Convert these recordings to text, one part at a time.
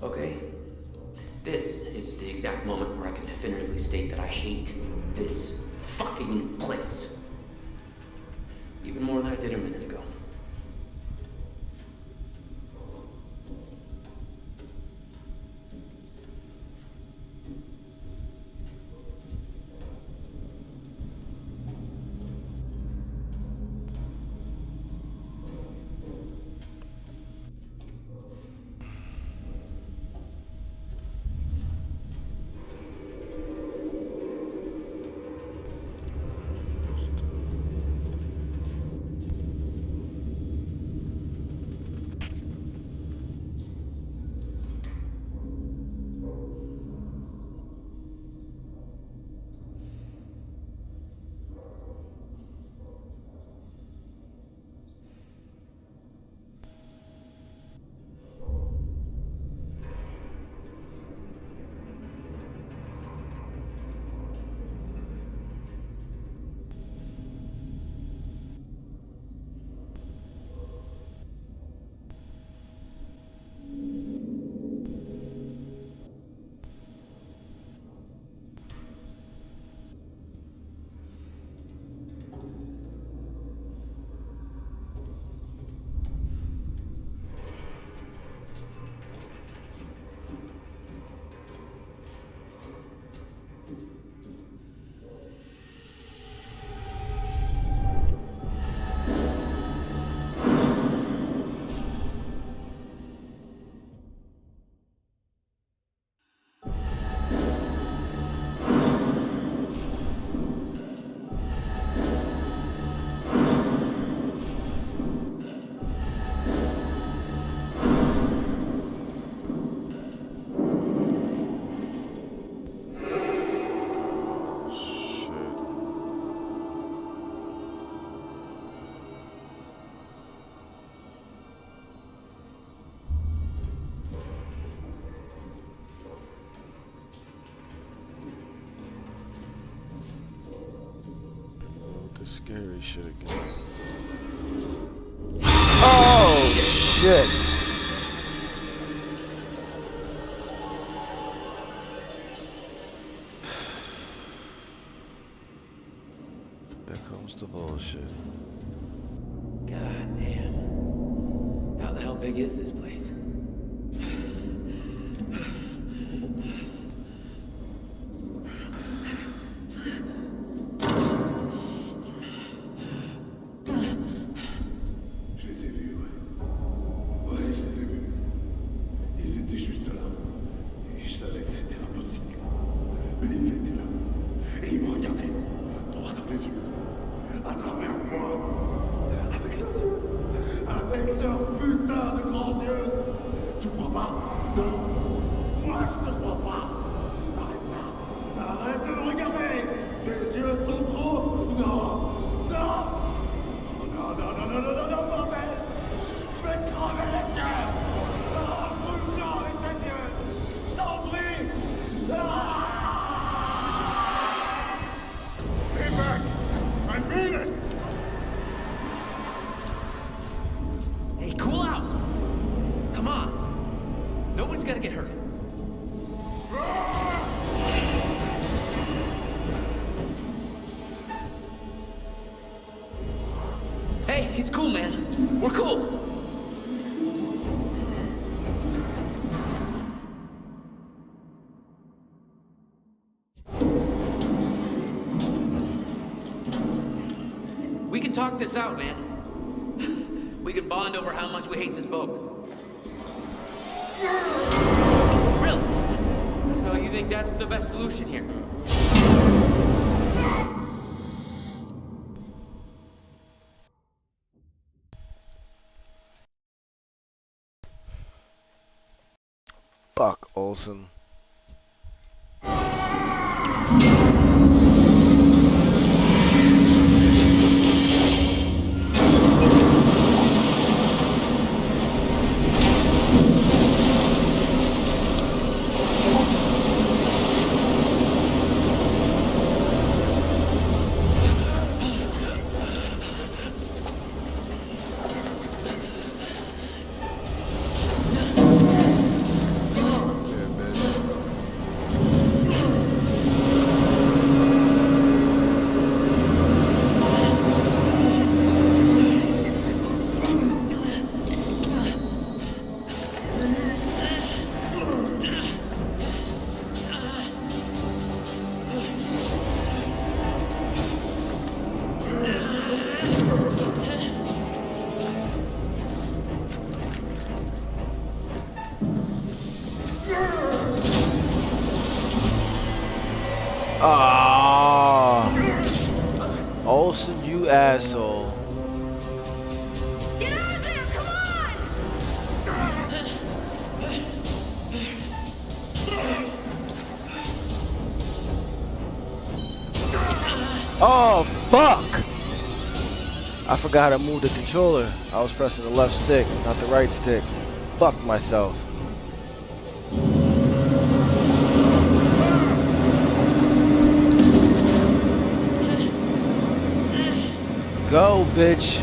Okay? This is the exact moment where I can definitively state that I hate this fucking place. Even more than I did a minute ago. Scary shit again. Oh shit! There comes the bullshit. God damn. How the hell big is this place? It's cool, man. We're cool. We can talk this out, man. We can bond over how much we hate this boat. Really? So you think that's the best solution here? Fuck, Olsen. Ah, Olsen, you asshole. Get out of there! Come on! Oh, fuck! I forgot how to move the controller. I was pressing the left stick, not the right stick. Fuck myself. Go, bitch.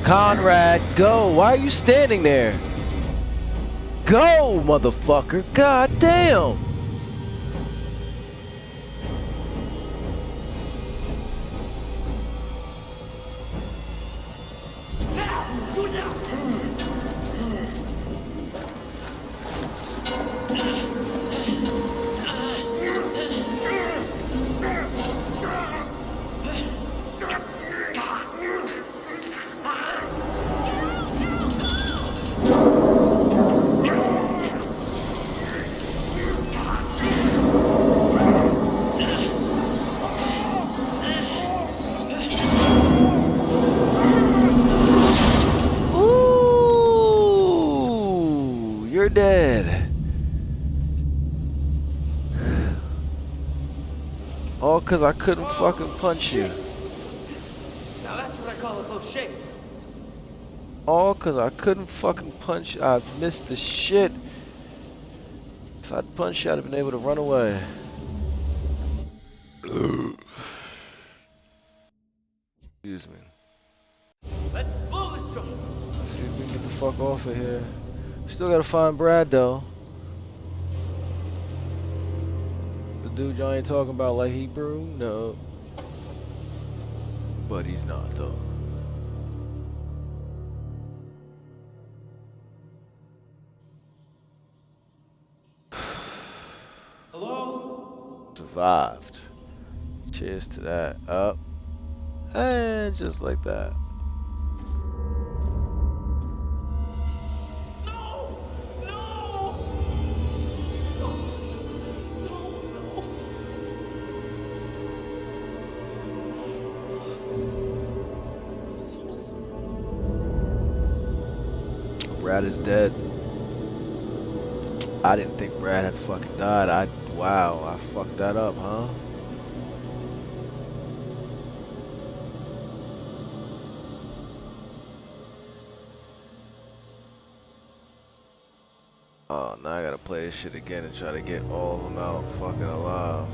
Conrad, go. Why are you standing there? Go, motherfucker. God damn. Ooh, you're dead. All cause I couldn't fucking punch you. Now that's what I call a close shave. All cause I couldn't fucking punch you. I missed the shit. If I'd punched you, I'd have been able to run away. Excuse me. Let's blow this drum. Let's see if we can get the fuck off of here. Still gotta find Brad though. The dude y'all ain't talking about like Hebrew? No. But he's not though. Hello? Survived. Cheers to that. Up. And just like that. No! No! No! No! I'm so sorry. Brad is dead. I didn't think Brad had fucking died. Wow, I fucked that up, huh? Oh, now I gotta play this shit again and try to get all of them out fucking alive.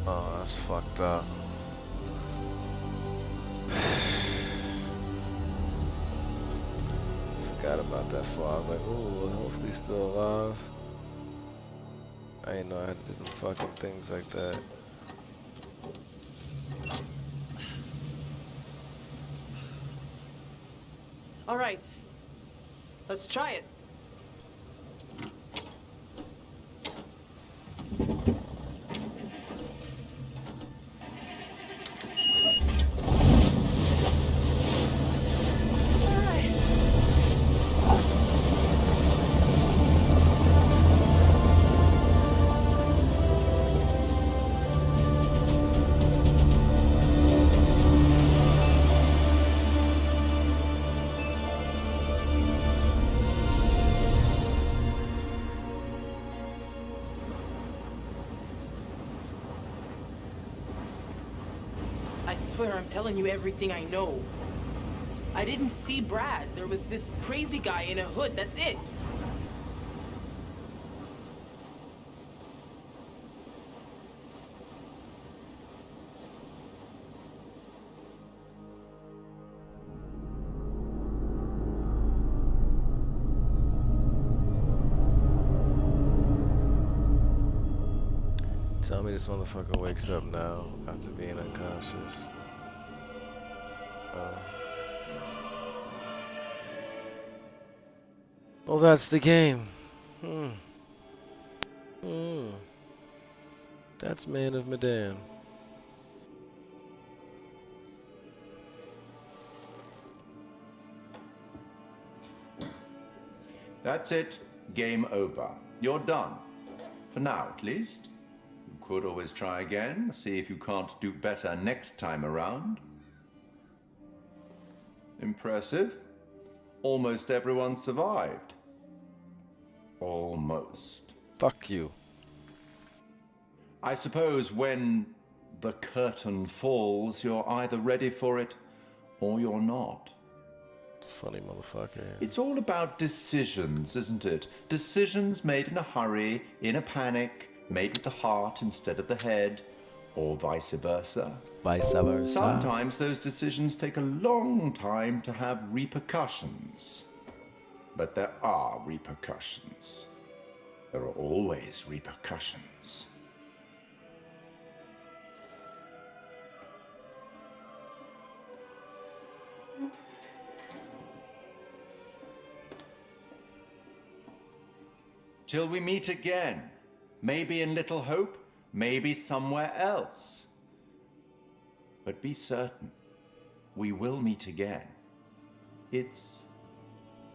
Oh, that's fucked up. Forgot about that fall. I was like, ooh, hopefully he's still alive. I didn't know I had to do them fucking things like that. All right, let's try it. I swear I'm telling you everything I know. I didn't see Brad. There was this crazy guy in a hood, that's it. Tell me this motherfucker wakes up now after being unconscious. Well, that's the game. That's Man of Medan. That's it. Game over. You're done. For now, at least. You could always try again, see if you can't do better next time around. Impressive. Almost everyone survived. Almost. Fuck you. I suppose when the curtain falls, you're either ready for it or you're not. Funny motherfucker. It's all about decisions, isn't it? Decisions made in a hurry, in a panic, made with the heart instead of the head, or vice versa. Vice versa. Sometimes those decisions take a long time to have repercussions. But there are repercussions. There are always repercussions. Till we meet again. Maybe in Little Hope, maybe somewhere else. But be certain, we will meet again. It's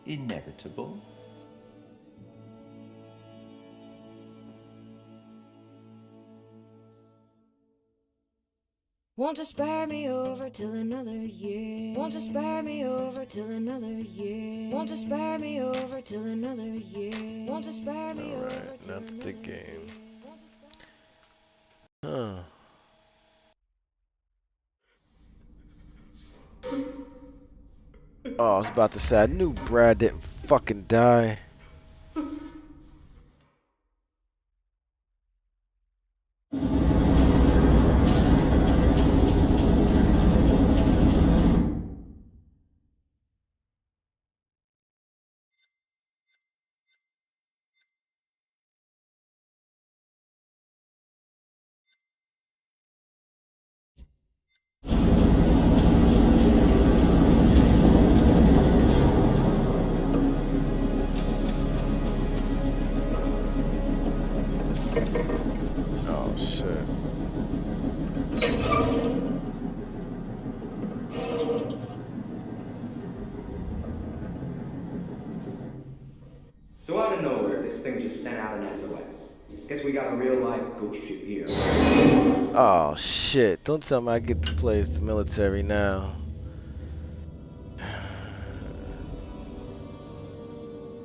inevitable. Won't you spare me over till another year? Won't you spare me over till another year? Won't you spare me over till another year? Won't you spare me over Alright, till that's another the game. Huh. Oh, I was about to say, I knew Brad didn't fucking die. Oh shit. So out of nowhere, this thing just sent out an SOS. Guess we got a real life ghost ship here. Oh shit. Don't tell me I get to play as the military now.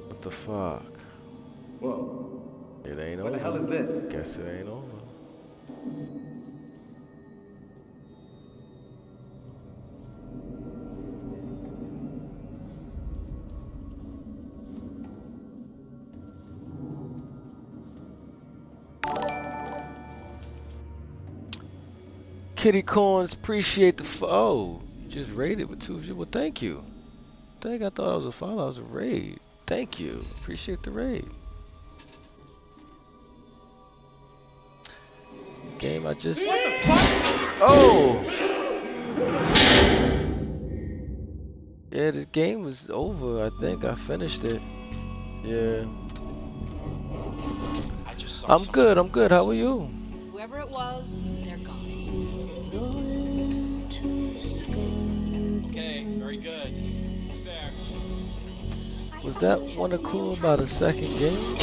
What the fuck? Whoa. It ain't What over. the hell is this? Guess it ain't over. Kitty Corns, appreciate the oh, you just raided with 2 views. Well, thank you. Dang, I thought I was a follow. I was a raid. Thank you. Appreciate the raid. Game I just. What the fuck? Oh! Yeah, this game was over. I think I finished it. Yeah. I'm good. I'm good. How are you? Whoever it was, they're gone. Okay, very good. Who's there? Was that one a clue about a second game?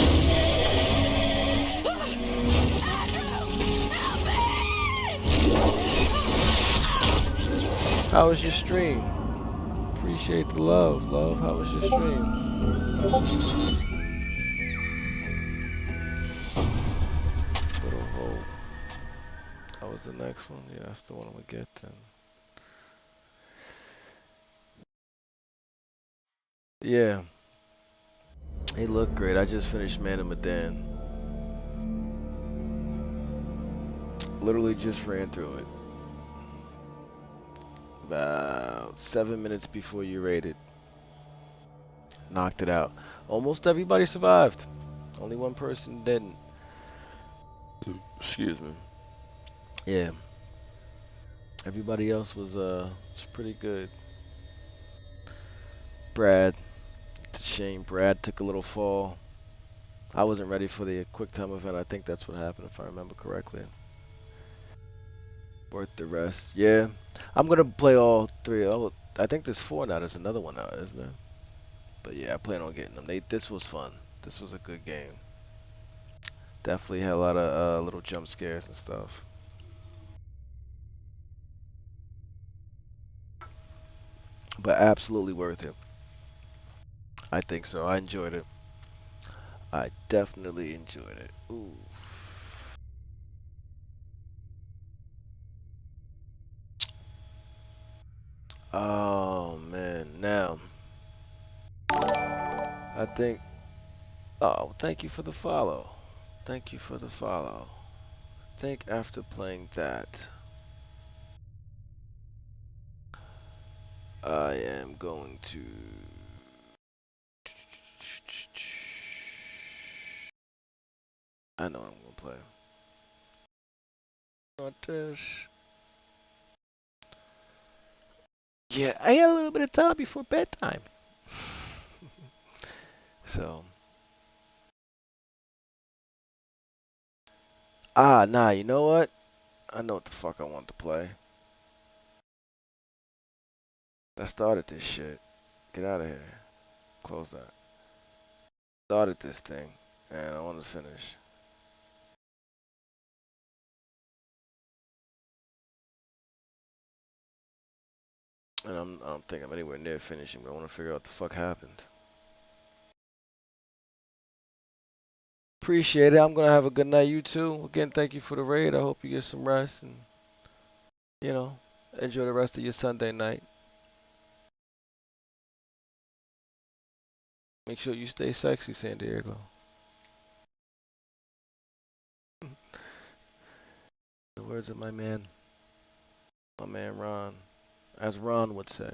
How was your stream? Appreciate the love, love. How was your stream? Little hole. That was the next one. Yeah, that's the one I'm gonna get then. Yeah. It looked great. I just finished Man of Medan. Literally just ran through it. About 7 minutes before you raided. Knocked it out. Almost everybody survived. Only one person didn't. Excuse me. Yeah. Everybody else was pretty good. Brad. It's a shame Brad took a little fall. I wasn't ready for the quick time event. I think that's what happened if I remember correctly. Worth the rest. Yeah. I'm gonna play all three. I think there's four now. There's another one out, isn't there? But yeah, I plan on getting them. This was fun. This was a good game. Definitely had a lot of little jump scares and stuff. But absolutely worth it. I think so. I enjoyed it. I definitely enjoyed it. Ooh. Oh man. Now, I think. Oh, thank you for the follow. Thank you for the follow. I think after playing that, I am going to. I know what I'm gonna play. Not this. Yeah, I got a little bit of time before bedtime. So, nah, you know what? I know what the fuck I want to play. I started this shit. Get out of here. Close that. Started this thing, and I want to finish. And I don't think I'm anywhere near finishing, but I want to figure out what the fuck happened. Appreciate it. I'm gonna have a good night, you too. Again, thank you for the raid. I hope you get some rest and, you know, enjoy the rest of your Sunday night. Make sure you stay sexy, San Diego. The words of my man Ron, as Ron would say.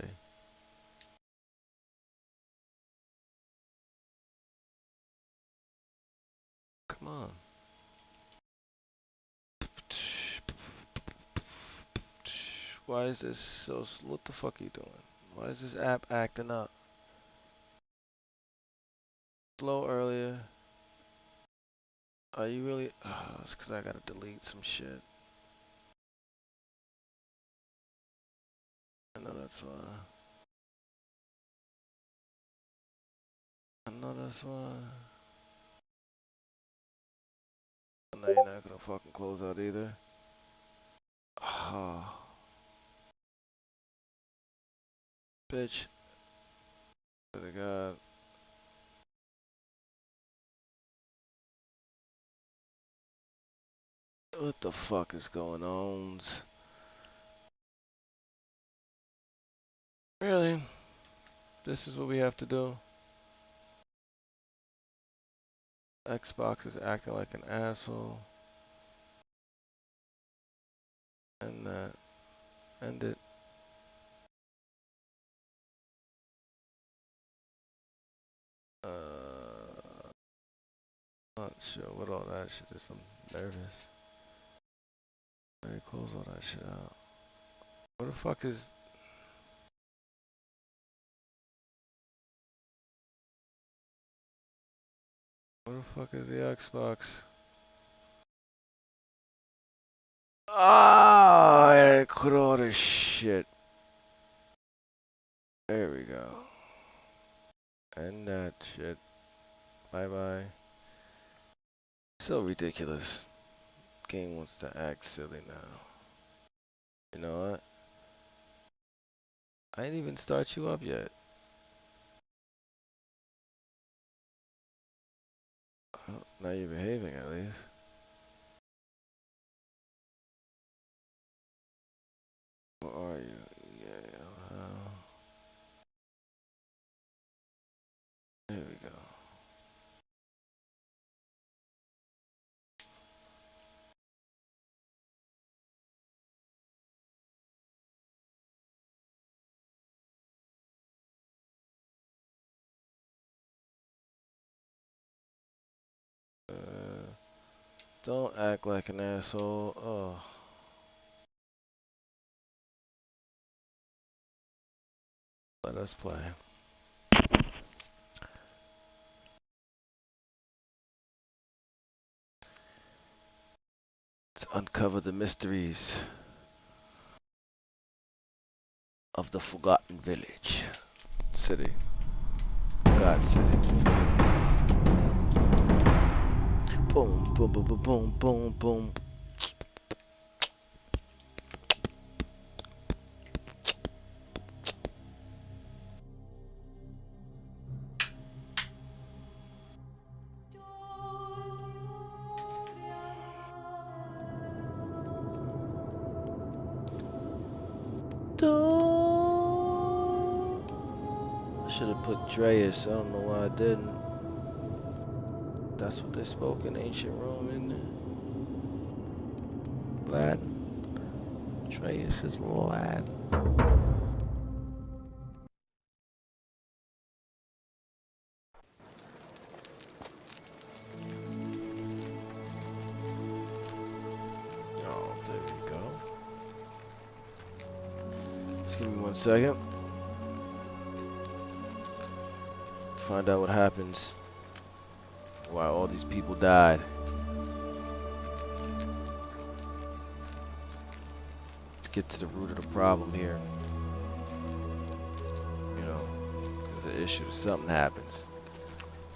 Come on. Why is this so? What the fuck are you doing? Why is this app acting up? Slow earlier. Are you really? Oh, it's because I gotta delete some shit. I know that's why. I know that's why. I know you're not gonna fucking close out either. Oh, bitch. To the God. What the fuck is going on? Really? This is what we have to do? Xbox is acting like an asshole. And that. End it. Not sure what all that shit is. I'm nervous. Let me close all that shit out. What the fuck is... What the fuck is the Xbox? Ah, I quit all this shit. There we go. End that shit. Bye bye. So ridiculous. Game wants to act silly now. You know what? I didn't even start you up yet. Oh, now you're behaving at least. Where are you? Yeah, there we go. Don't act like an asshole. Oh. Let us play. Let's uncover the mysteries. of the Forgotten Village. City. God City. Boom, boom, boom, boom, boom, boom, boom. I should have put Dreas. I don't know why I didn't. That's what they spoke in ancient Rome, isn't it? Latin. Dreas is Latin. Oh, there we go. Just give me 1 second. Find out what happens. Why all these people died. Let's get to the root of the problem here. You know, because the issue is something happens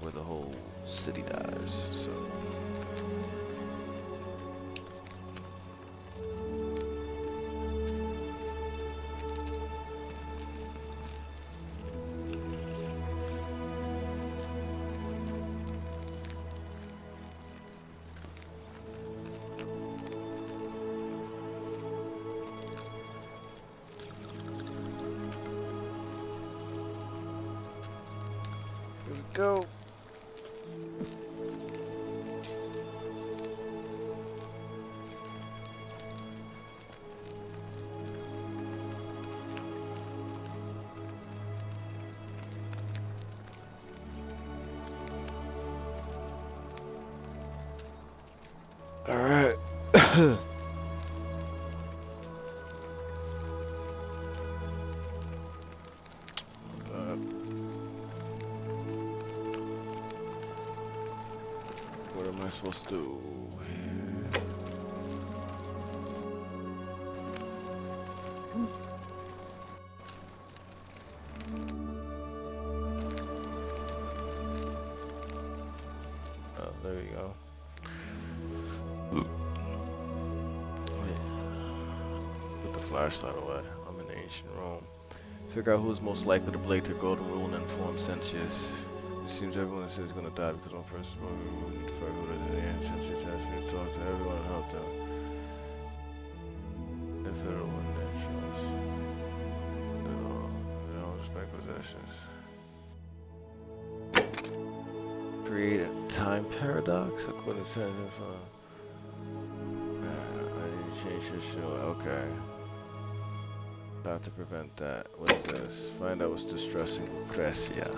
where the whole city dies. So. Go. All right. What am I supposed to do? Oh, there we go. Put the flashlight away. I'm in ancient Rome. Figure out who's most likely to break the golden rule and inform Sentius. It seems everyone is going to die because one person will need to find who it is. The Sentius has to talk to everyone and help them. If everyone they trust, they don't respect possessions. Create a time paradox according to sentence. I need to change this show. Okay. How to prevent that. What is this? Find out what's distressing Lucrezia.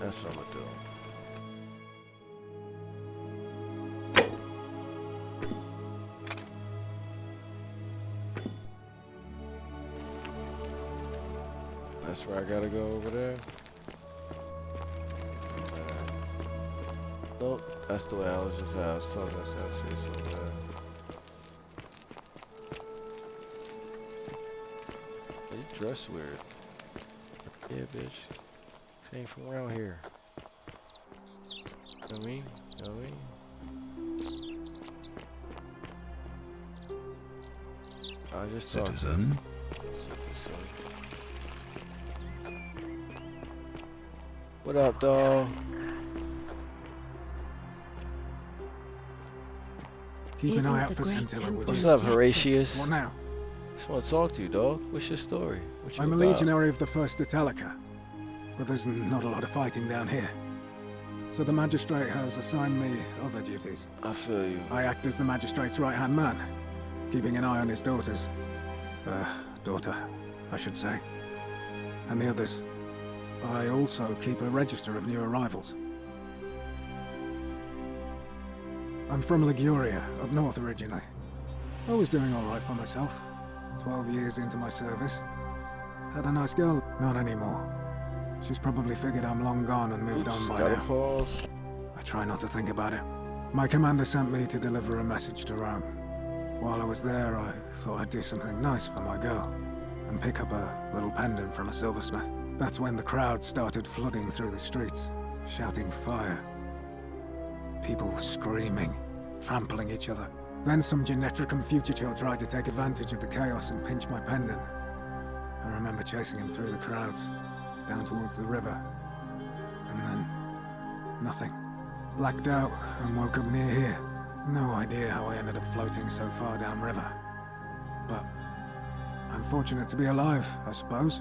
That's what I'm gonna do. That's where I gotta go over there. Nope, that's the way I was just at. I was talking to Sensei over there. You dress weird. Yeah, bitch. This ain't from around here. You know what I mean? You know what I mean? I just Citizen. What up, dog? Keep an eye out for Scintilla, would you? What's up, Horatius? What now? Just want to talk to you, dog. What's your story? What you I'm a about? legionary of the 1st Italica, but there's not a lot of fighting down here. So the magistrate has assigned me other duties. I feel you. I act as the magistrate's right-hand man, keeping an eye on his daughter, I should say, and the others. I also keep a register of new arrivals. I'm from Liguria, up north originally. I was doing all right for myself. 12 years into my service. Had a nice girl. Not anymore. She's probably figured I'm long gone and moved on by now. Pause. I try not to think about it. My commander sent me to deliver a message to Rome. While I was there, I thought I'd do something nice for my girl. and pick up a little pendant from a silversmith. That's when the crowd started flooding through the streets, shouting fire. People screaming, trampling each other. Then some Genetricum Futurchild tried to take advantage of the chaos and pinch my pendant. I remember chasing him through the crowds, down towards the river. And then, nothing. Blacked out and woke up near here. No idea how I ended up floating so far downriver. But I'm fortunate to be alive, I suppose.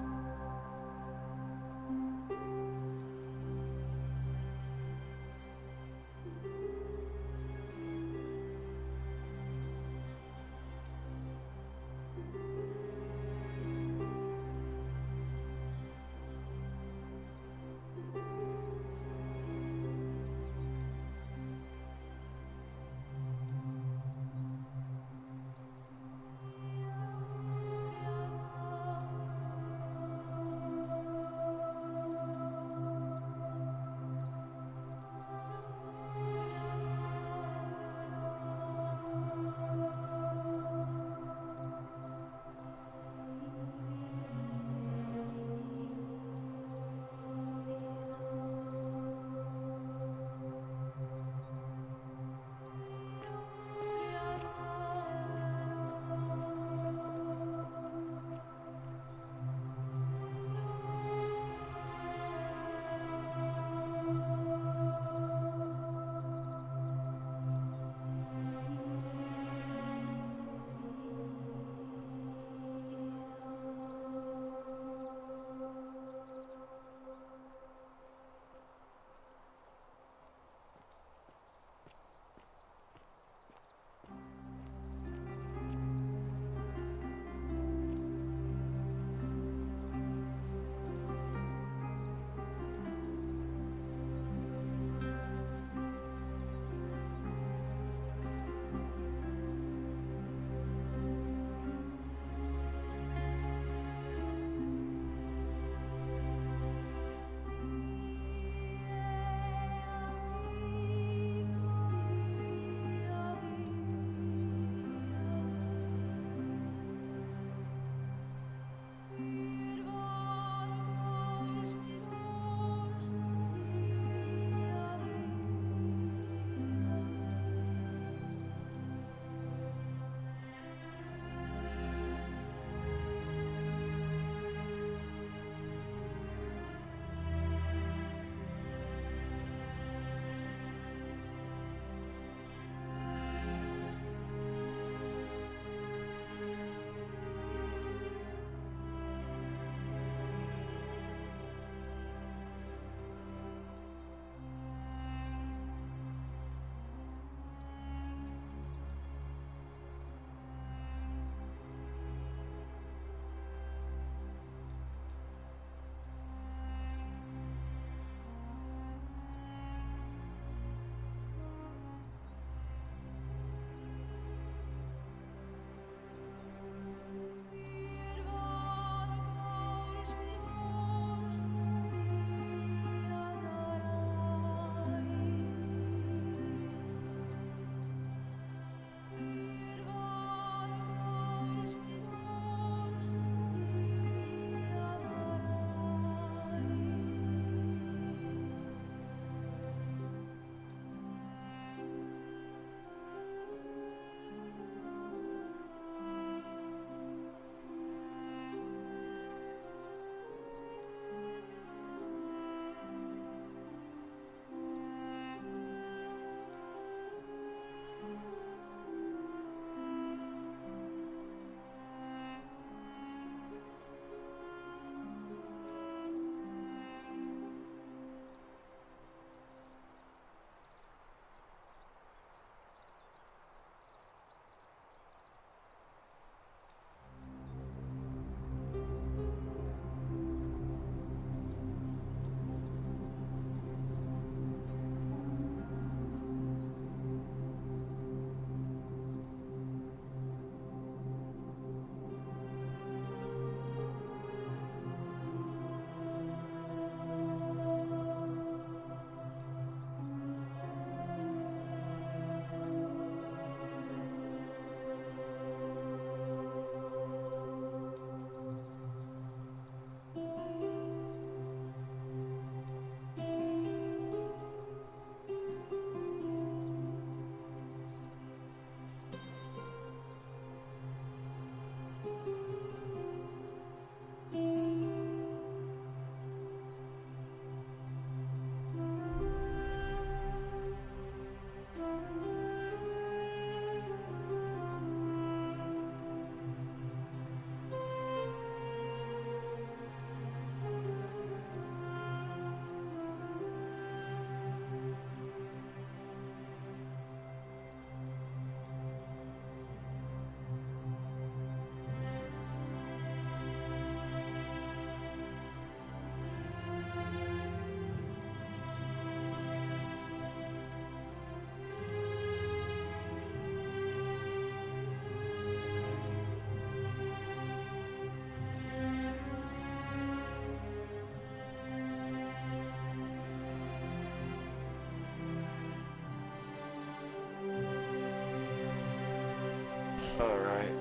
Alright,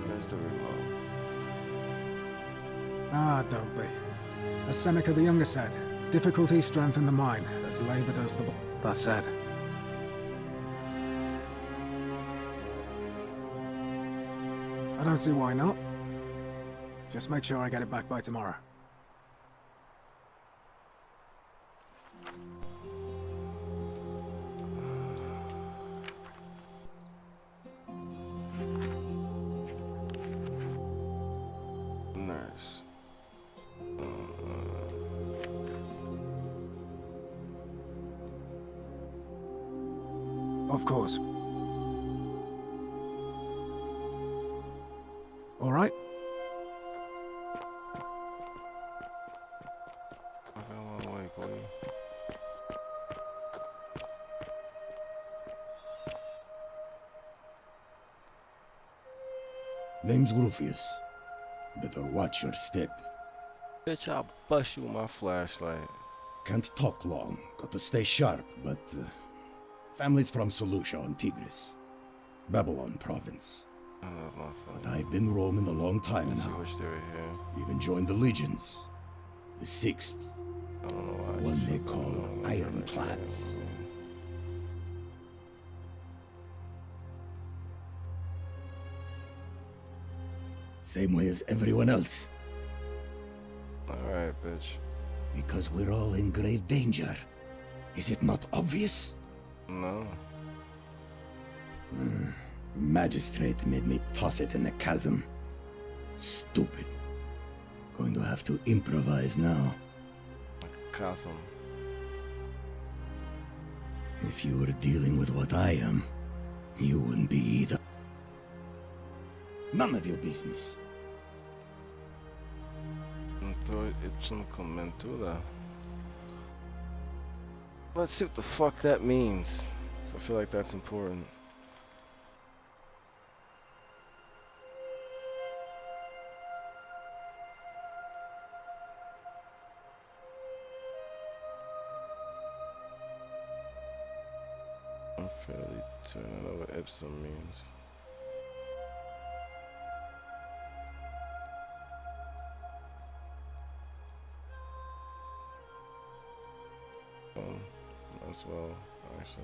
where's the remote? Ah, don't be. As Seneca the Younger said, difficulty strengthens the mind, as labor does the body. That said, I don't see why not. Just make sure I get it back by tomorrow. Nurse. Of course. All right. Name's Rufius. Better watch your step. Bitch, I'll bust you with my flashlight. Can't talk long. Got to stay sharp, but... family's from Seleucia on Tigris. Babylon province. But I've been roaming a long time now. Even joined the legions. The 6th. One they call Ironclads. Same way as everyone else. Alright, bitch. Because we're all in grave danger. Is it not obvious? No. Magistrate made me toss it in the chasm. Stupid. Going to have to improvise now. Chasm. If you were dealing with what I am, you wouldn't be either. None of your business. It's some commentura. Let's see what the fuck that means. So I feel like that's important. I'm fairly certain of what Ipsum means. As well, actually.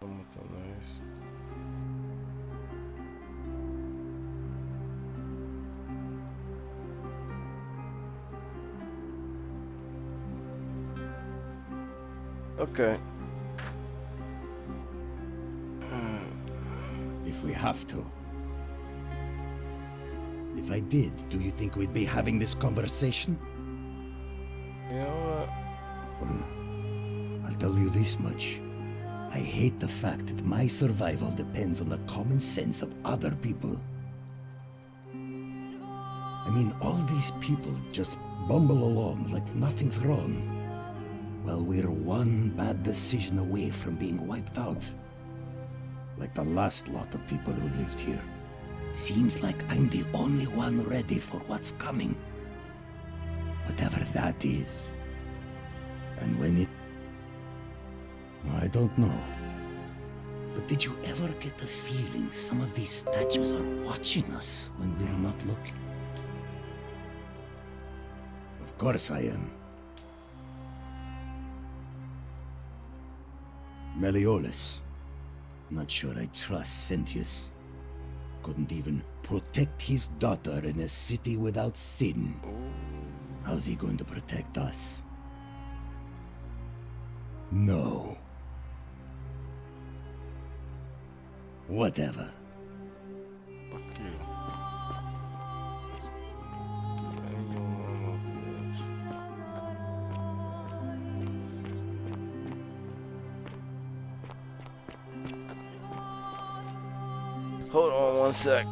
Something nice. Okay. If we have to. If I did, do you think we'd be having this conversation? You know I'll tell you this much. I hate the fact that my survival depends on the common sense of other people. I mean, all these people just bumble along like nothing's wrong, while we're one bad decision away from being wiped out. Like the last lot of people who lived here. Seems like I'm the only one ready for what's coming. Whatever that is. And when it... I don't know. But did you ever get the feeling some of these statues are watching us when we're not looking? Of course I am. Meliodas. Not sure I trust Sentius. Couldn't even protect his daughter in a city without sin. How's he going to protect us? No. Whatever. Fuck you. Hold on one sec.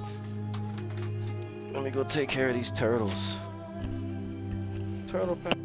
Let me go take care of these turtles. Turtle pack.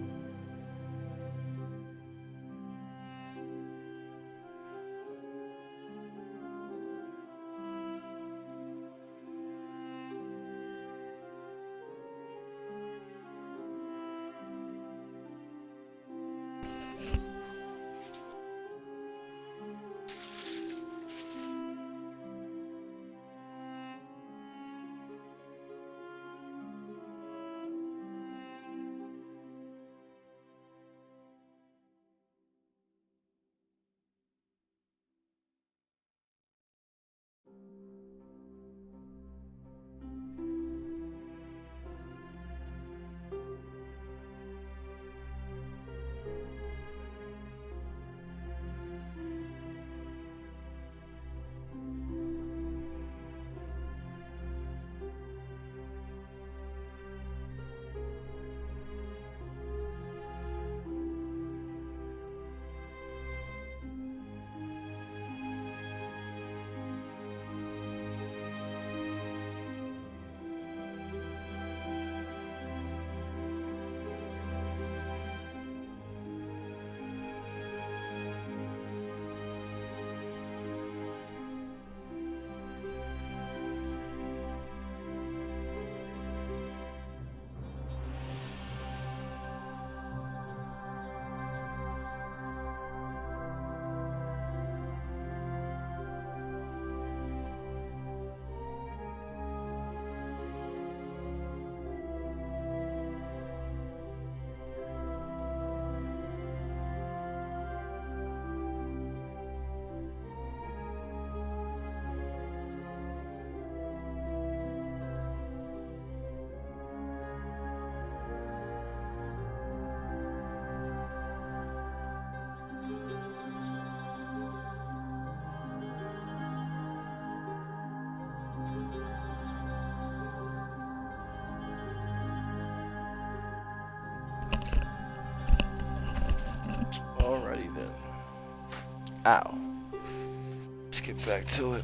Ow. Let's get back to it.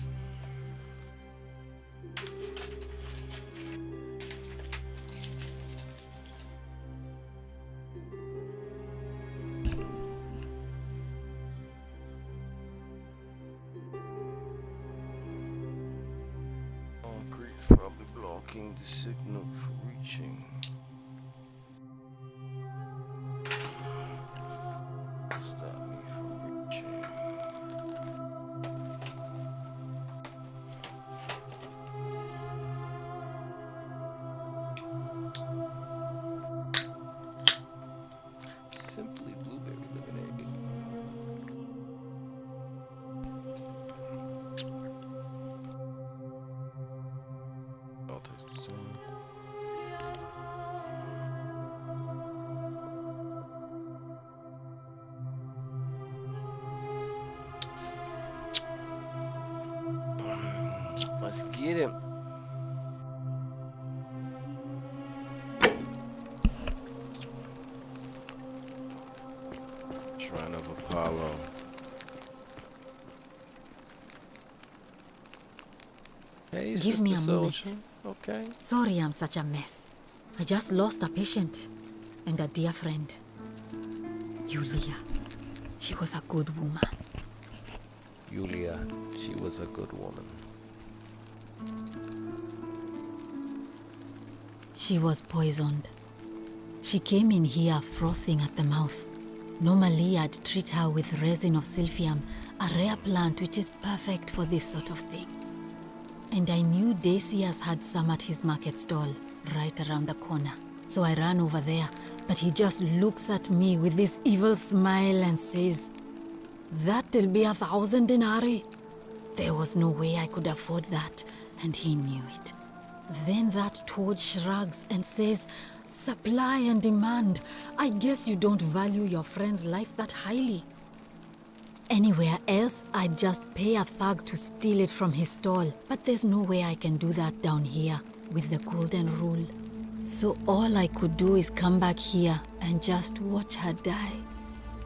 Concrete's probably blocking the signal for reaching. Stop me from reaching. Simply blueberry lemonade. I'll taste the same. Let's get him. Shrine of Apollo. Hey, Give me a Sister moment. Soldier. Okay. Sorry I'm such a mess. I just lost a patient and a dear friend. Yulia. She was a good woman. Yulia, she was a good woman. She was poisoned. She came in here frothing at the mouth. Normally I'd treat her with resin of silphium, a rare plant which is perfect for this sort of thing. And I knew Decius had some at his market stall, right around the corner. So I ran over there, but he just looks at me with this evil smile and says, "That'll be 1,000 denarii." There was no way I could afford that, and he knew it. Then that toad shrugs and says, "Supply and demand. I guess you don't value your friend's life that highly." Anywhere else, I'd just pay a thug to steal it from his stall. But there's no way I can do that down here with the golden rule. So all I could do is come back here and just watch her die.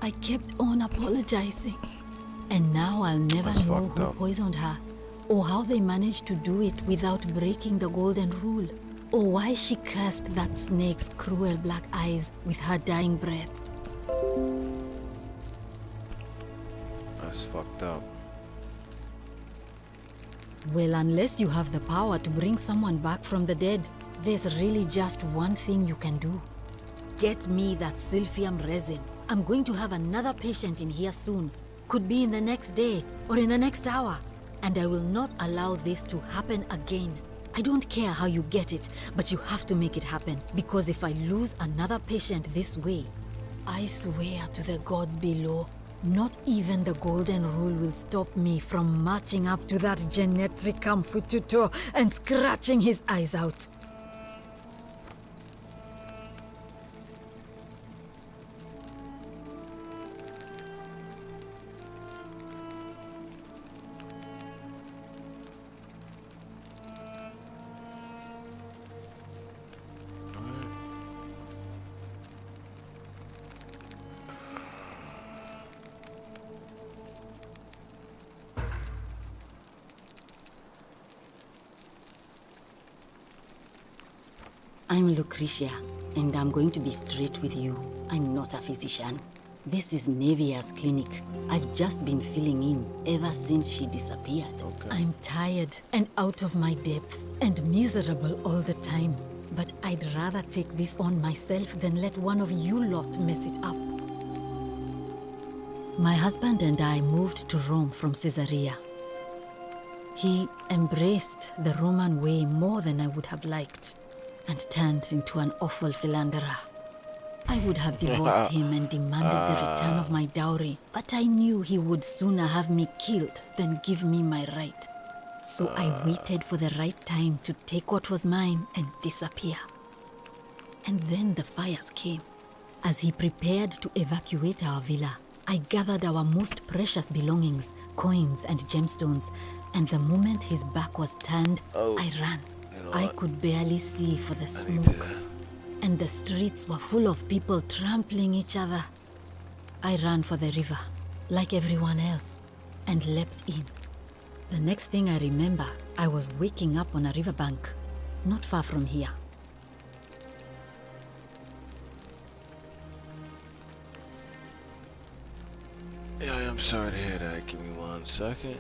I kept on apologizing. And now I'll never That's know fucked who up. poisoned her, or how they managed to do it without breaking the golden rule, or why she cursed that snake's cruel black eyes with her dying breath. That's fucked up. Well, unless you have the power to bring someone back from the dead, there's really just one thing you can do. Get me that silphium resin. I'm going to have another patient in here soon. Could be in the next day or in the next hour. And I will not allow this to happen again. I don't care how you get it, but you have to make it happen. Because if I lose another patient this way, I swear to the gods below, not even the golden rule will stop me from marching up to that Genetricum Fututo and scratching his eyes out. I'm Lucretia, and I'm going to be straight with you. I'm not a physician. This is Nevia's clinic. I've just been filling in ever since she disappeared. Okay. I'm tired and out of my depth and miserable all the time. But I'd rather take this on myself than let one of you lot mess it up. My husband and I moved to Rome from Caesarea. He embraced the Roman way more than I would have liked, and turned into an awful philanderer. I would have divorced him and demanded the return of my dowry, but I knew he would sooner have me killed than give me my right. So I waited for the right time to take what was mine and disappear. And then the fires came. As he prepared to evacuate our villa, I gathered our most precious belongings, coins and gemstones, and the moment his back was turned, I ran. I could barely see for the smoke, and the streets were full of people trampling each other. I ran for the river, like everyone else, and leapt in. The next thing I remember, I was waking up on a riverbank, not far from here. Yeah, I'm sorry to hear that. Give me 1 second.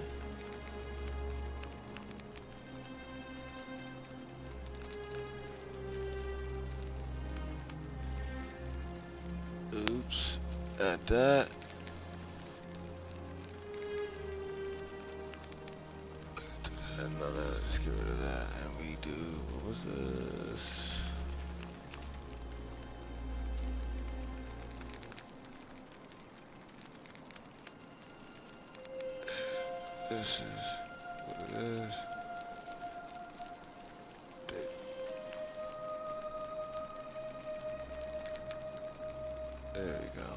Oops. At that. Let's get rid of that. And we do. What was this? This is what it is. There we go.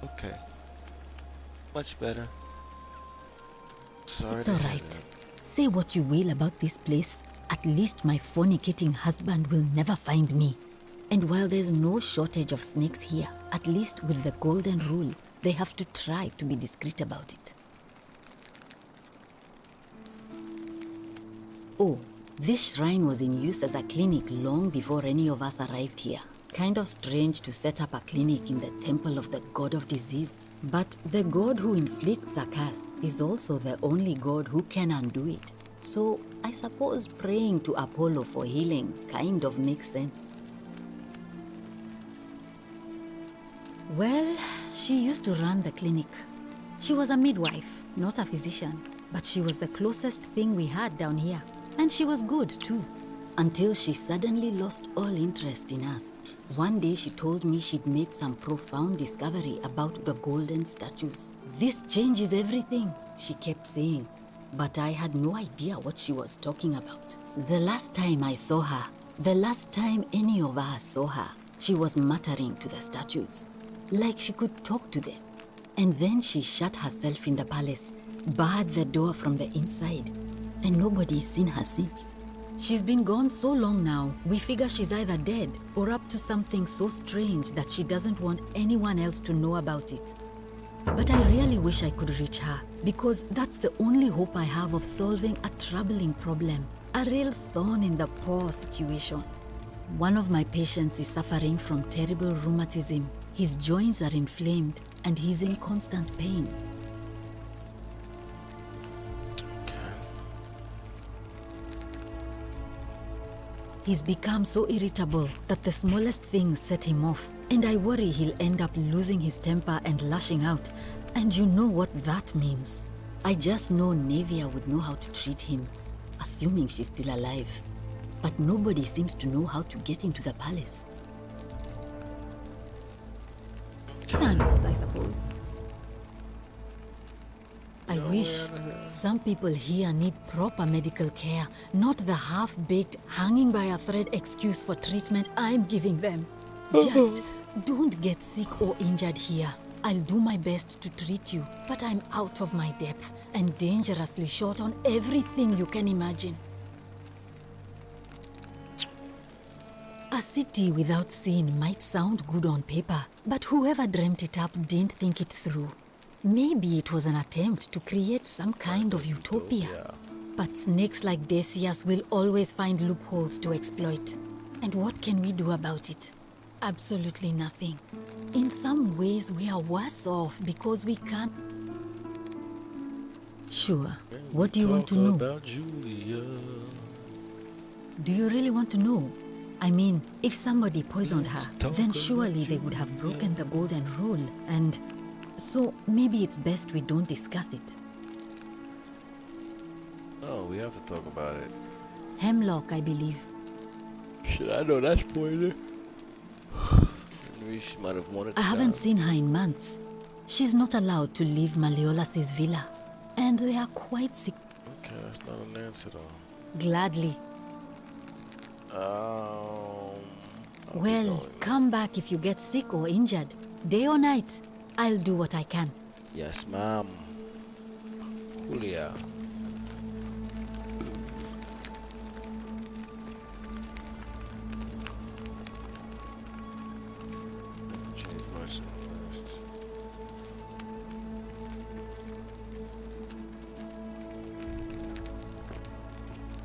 Okay. Much better. Sorry. It's alright. Say what you will about this place. At least my fornicating husband will never find me. And while there's no shortage of snakes here, at least with the golden rule, they have to try to be discreet about it. Oh, this shrine was in use as a clinic long before any of us arrived here. Kind of strange to set up a clinic in the temple of the god of disease. But the god who inflicts a curse is also the only god who can undo it. So I suppose praying to Apollo for healing kind of makes sense. Well, she used to run the clinic. She was a midwife, not a physician, but she was the closest thing we had down here. And she was good too, until she suddenly lost all interest in us. One day she told me she'd made some profound discovery about the golden statues. This changes everything, she kept saying, but I had no idea what she was talking about. The last time I saw her, the last time any of us saw her, she was muttering to the statues, like she could talk to them. And then she shut herself in the palace, barred the door from the inside, and nobody's seen her since. She's been gone so long now, we figure she's either dead or up to something so strange that she doesn't want anyone else to know about it. But I really wish I could reach her, because that's the only hope I have of solving a troubling problem, a real thorn in the paw situation. One of my patients is suffering from terrible rheumatism. His joints are inflamed and he's in constant pain. He's become so irritable that the smallest things set him off, and I worry he'll end up losing his temper and lashing out, and you know what that means. I just know Navia would know how to treat him, assuming she's still alive. But nobody seems to know how to get into the palace. Thanks, I suppose. I wish. Some people here need proper medical care, not the half-baked, hanging by a thread excuse for treatment I'm giving them. Just don't get sick or injured here. I'll do my best to treat you, but I'm out of my depth and dangerously short on everything you can imagine. A city without sin might sound good on paper, but whoever dreamt it up didn't think it through. Maybe it was an attempt to create some kind of utopia. But snakes like Decius will always find loopholes to exploit. And what can we do about it? Absolutely nothing. In some ways, we are worse off because we can't... Sure. What do you want to know? About Julia. Do you really want to know? I mean, if somebody poisoned her, then surely they would have broken the golden rule, and... So, maybe it's best we don't discuss it. Oh, we have to talk about it. Hemlock, I believe. Shit, I know that spoiler. Maybe she might have wanted to. I haven't seen her in months. She's not allowed to leave Malleolus' villa. And they are quite sick. Okay, that's not an answer though. Gladly. Well, come back if you get sick or injured. Day or night. I'll do what I can. Yes, ma'am. Julia.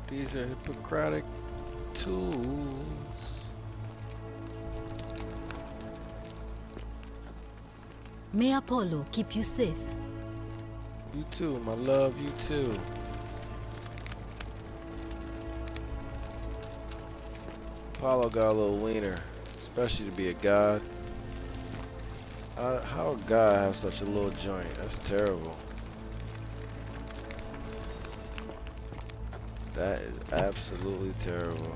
These are Hippocratic tools. May Apollo keep you safe. You too, my love, you too. Apollo got a little wiener, especially to be a god. How a god has such a little joint? That's terrible. That is absolutely terrible.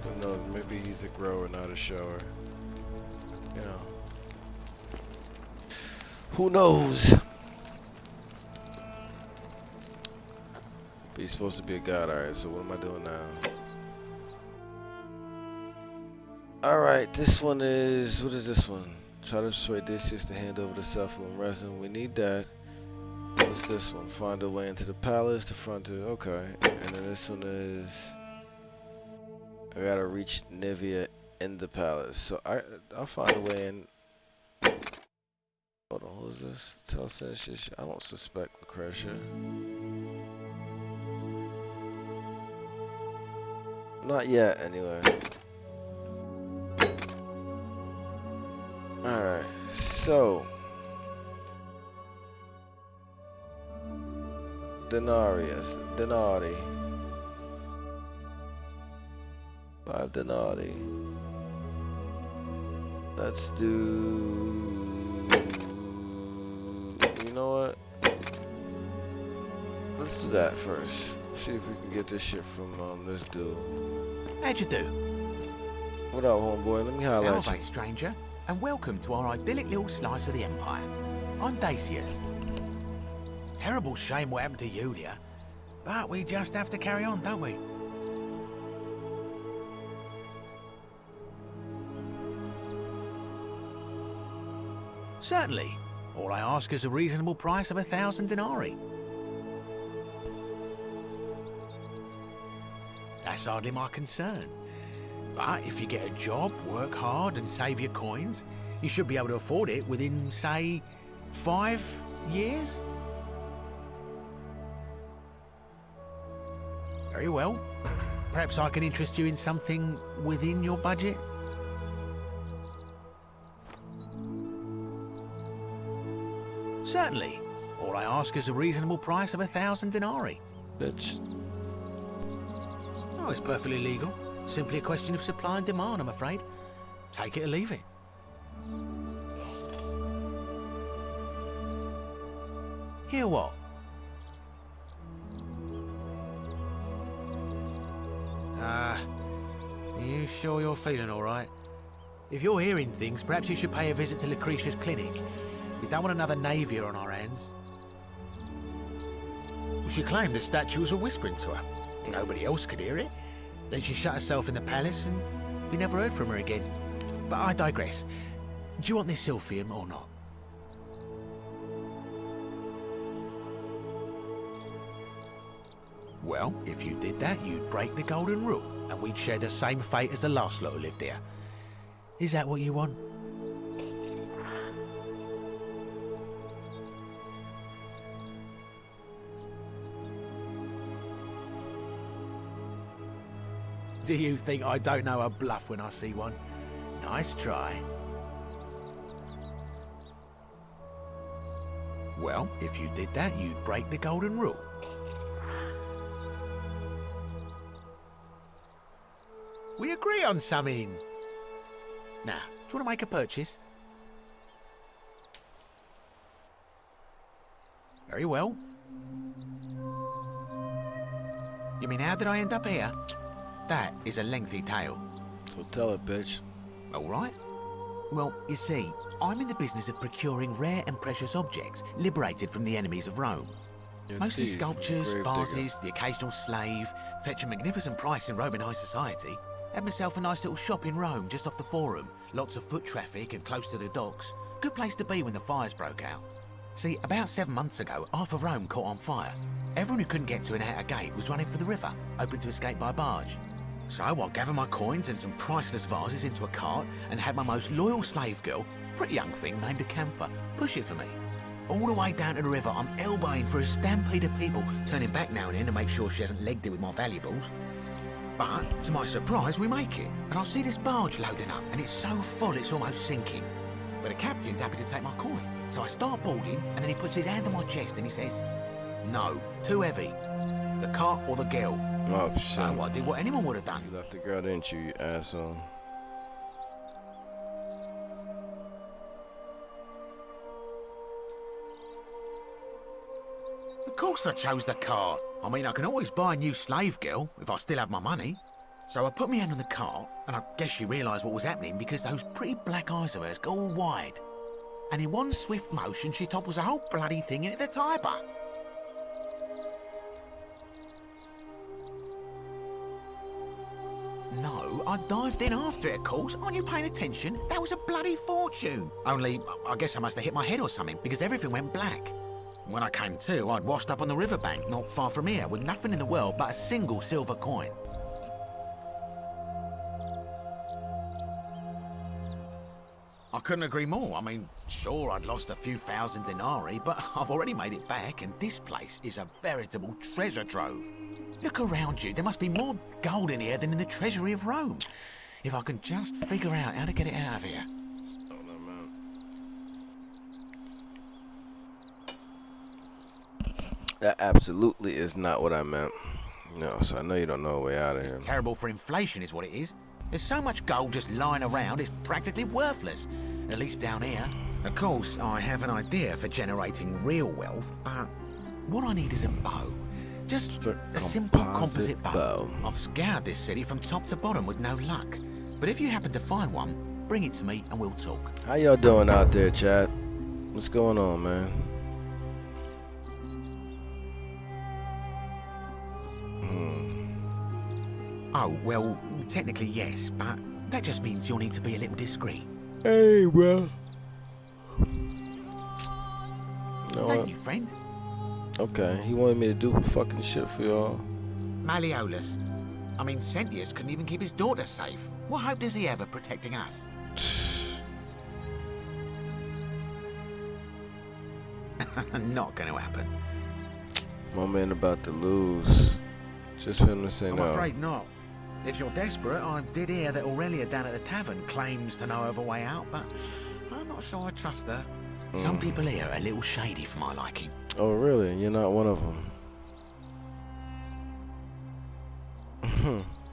Who knows, maybe he's a grower, not a shower. You know. Who knows? But he's supposed to be a god, alright, so what am I doing now? Alright, this one is, what is this one? Try to persuade Odysseus to hand over the cephalum resin. We need that. What's this one? Find a way into the palace, the front door, okay. And then this one is, I gotta reach Nivea in the palace. So I'll find a way in. Hold on, who's this? Tell Sense. I don't suspect Lucretia. Not yet, anyway. Alright, so. Denari. 5 denari. Let's do. You know what? Let's do that first. See if we can get this shit from this dude. How'd you do? What up, homeboy? Let me highlight Salve, stranger, and welcome to our idyllic little slice of the Empire. I'm Odysseus. Terrible shame what happened to Yulia, but we just have to carry on, don't we? Certainly. All I ask is a reasonable price of 1,000 denarii. That's hardly my concern. But if you get a job, work hard and save your coins, you should be able to afford it within, say, 5 years? Very well. Perhaps I can interest you in something within your budget? Certainly. All I ask is a reasonable price of 1,000 denarii. Bitch. Oh, it's perfectly legal. Simply a question of supply and demand, I'm afraid. Take it or leave it. Hear what? You sure you're feeling all right? If you're hearing things, perhaps you should pay a visit to Lucretia's clinic. We don't want another Navia on our hands. She claimed the statue was whispering to her. Nobody else could hear it. Then she shut herself in the palace and we never heard from her again. But I digress. Do you want this Silphium or not? Well, if you did that, you'd break the golden rule, and we'd share the same fate as the last lot who lived here. Is that what you want? Do you think I don't know a bluff when I see one? Nice try. Well, if you did that, you'd break the golden rule. We agree on something. Now, do you want to make a purchase? Very well. You mean, how did I end up here? That is a lengthy tale. So tell it, bitch. All right. Well, you see, I'm in the business of procuring rare and precious objects liberated from the enemies of Rome. Mostly sculptures, vases, the occasional slave, fetch a magnificent price in Roman high society. Had myself a nice little shop in Rome, just off the Forum. Lots of foot traffic and close to the docks. Good place to be when the fires broke out. See, about 7 months ago, half of Rome caught on fire. Everyone who couldn't get to an outer gate was running for the river, hoping to escape by barge. So I gathered my coins and some priceless vases into a cart and had my most loyal slave girl, pretty young thing named Acantha, push it for me. all the way down to the river. I'm elbowing for a stampede of people, turning back now and then to make sure she hasn't legged it with my valuables. But, to my surprise, we make it. And I see this barge loading up, and it's so full it's almost sinking. But the captain's happy to take my coin. So I start boarding, and then he puts his hand on my chest and he says, "No, too heavy. The cart or the girl." Oh, shit. So I did what anyone would have done. You left the girl, didn't you, you asshole? Of course I chose the cart. I mean, I can always buy a new slave girl if I still have my money. So I put my hand on the cart, and I guess she realised what was happening because those pretty black eyes of hers go all wide. And in one swift motion, she topples the whole bloody thing into the Tiber. No, I dived in after it, of course. Aren't you paying attention? That was a bloody fortune. Only, I guess I must have hit my head or something because everything went black. When I came to, I'd washed up on the riverbank not far from here with nothing in the world but a single silver coin. I couldn't agree more. I mean, sure, I'd lost a few thousand denarii, but I've already made it back, and this place is a veritable treasure trove. Look around you. There must be more gold in here than in the treasury of Rome. If I can just figure out how to get it out of here. That absolutely is not what I meant. No, so I know you don't know a way out of here. It's terrible for inflation is what it is. There's so much gold just lying around, it's practically worthless. At least down here. Of course, I have an idea for generating real wealth, but what I need is a bow. Just a simple composite bow. I've scoured this city from top to bottom with no luck. But if you happen to find one, bring it to me and we'll talk. How y'all doing out there, chat? What's going on, man? Oh, well, technically yes, but that just means you'll need to be a little discreet. Hey, bro. Thank you, friend. Okay, he wanted me to do fucking shit for y'all. Malleolus. I mean, Sentius couldn't even keep his daughter safe. What hope does he have of protecting us? Not gonna happen. My man about to lose. Just for him to say no. I'm afraid not. If you're desperate, I did hear that Aurelia down at the tavern claims to know of a way out, but I'm not sure I trust her. Some people here are a little shady for my liking. Oh, really? You're not one of them.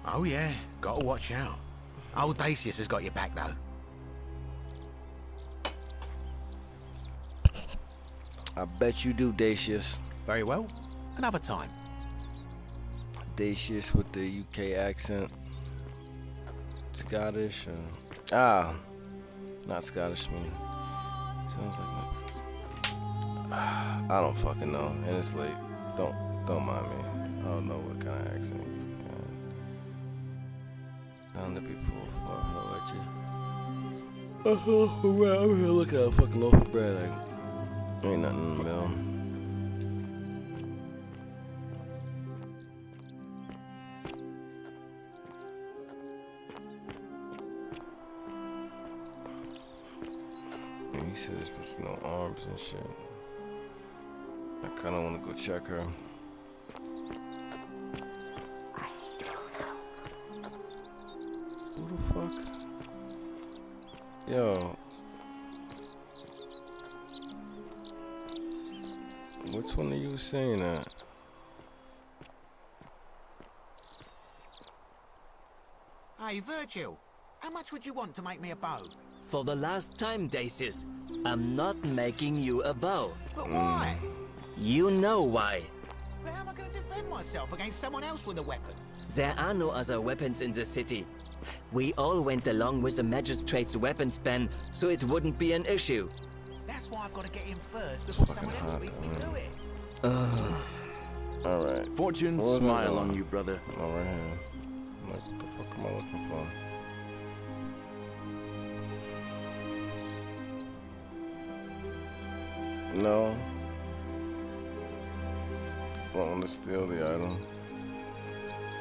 Oh, yeah. Gotta watch out. Old Dacius has got your back, though. I bet you do, Dacius. Very well. Another time. Dacius with the UK accent. Scottish. Not Scottish, man. Sounds like I don't fucking know. And it's late. Don't mind me. I don't know what kind of accent. None of the people like you. Well, I'm here looking at a fucking loaf of bread. Like, ain't nothing in the middle. He said there's no arms and shit. I kind of want to go check her. Who the fuck? Yo. Which one are you saying that? Hey, Virgil. How much would you want to make me a bow? For the last time, Dacius, I'm not making you a bow. But why? You know why. But how am I going to defend myself against someone else with a weapon? There are no other weapons in the city. We all went along with the magistrate's weapons ban, so it wouldn't be an issue. That's why I've got to get in first before someone else beats me to it. Alright. Fortune smile on you, brother. I'm right here. What the fuck am I looking for? No. I don't want to steal the item.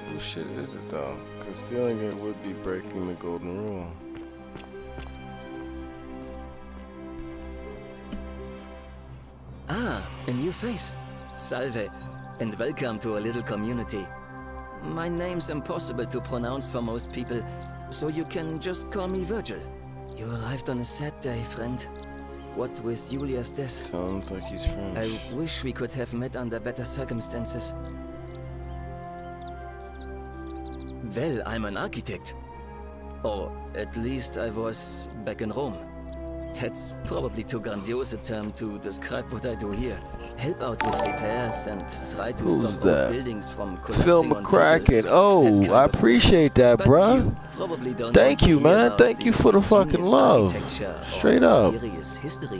Whose shit is it though? Because stealing it would be breaking the golden rule. Ah, a new face. Salve, and welcome to a little community. My name's impossible to pronounce for most people, so you can just call me Virgil. You arrived on a sad day, friend. What with Julia's death? Sounds like he's French. I wish we could have met under better circumstances. Well, I'm an architect. Or at least I was back in Rome. That's probably too grandiose a term to describe what I do here. Help out with repairs and try to stop old buildings from collapsing Phil on McCracken. people. Oh, I appreciate that, bruh. Thank you, man. Thank you for the fucking love. Straight up.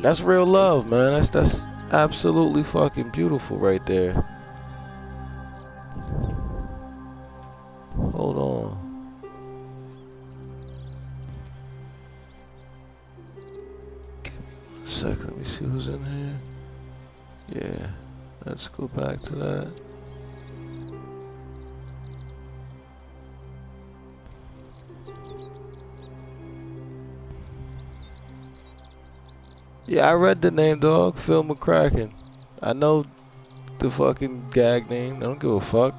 That's real love, man. That's absolutely fucking beautiful right there. Hold on. Second, let me see who's in here. Yeah, let's go back to that. Yeah, I read the name, dog. Phil McCracken. I know the fucking gag name. I don't give a fuck.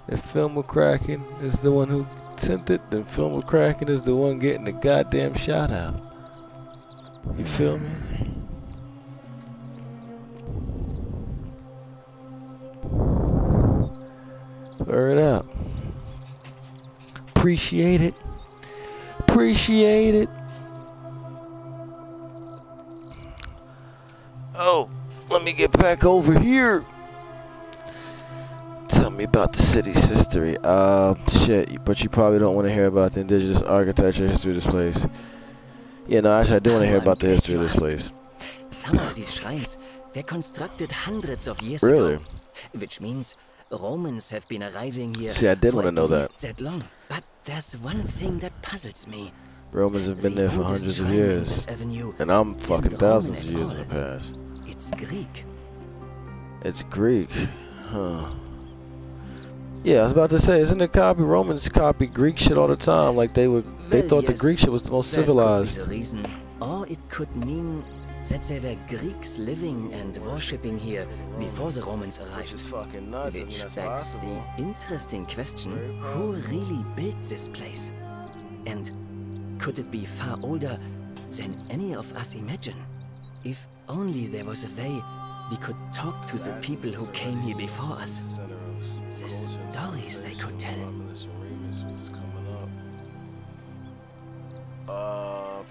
If Phil McCracken is the one who sent it, then Phil McCracken is the one getting the goddamn shout out. You feel me? Word up. Appreciate it. Appreciate it. Oh, let me get back over here. Tell me about the city's history. Shit, but you probably don't want to hear about the indigenous architecture history of this place. Yeah, no, actually I do want to hear about the history of this place. Some of these shrines were constructed hundreds of years Really? ago, which means Romans have been arriving here. See, I did want to know that. That long. But there's one thing that puzzles me. Romans have been there for hundreds of years, and I'm fucking thousands of years in the past. It's Greek. It's Greek, huh? Yeah, I was about to say, isn't it copy? Romans copy Greek shit all the time, like they thought the Greek shit was the most civilized. That could be the reason. Or it could mean that there were Greeks living and worshipping here before the Romans arrived. Which is fucking nuts. Which I mean, begs the interesting question, who really built this place? And could it be far older than any of us imagine? If only there was a way we could talk to the people who came here before us. The stories they could tell. If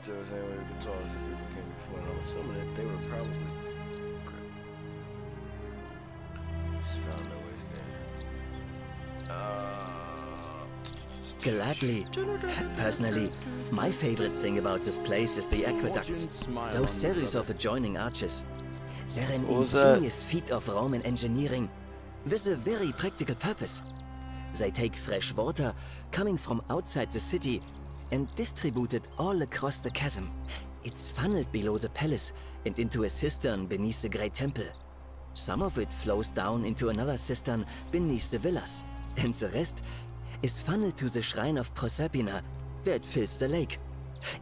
there was any way we could talk to people who came before, and I'm assuming that they were probably. Gladly. Personally, my favorite thing about this place is the aqueducts. Those series of adjoining arches. They're an ingenious feat of Roman engineering with a very practical purpose. They take fresh water coming from outside the city and distribute it all across the chasm. It's funneled below the palace and into a cistern beneath the great temple. Some of it flows down into another cistern beneath the villas, and the rest is funneled to the shrine of Proserpina, where it fills the lake,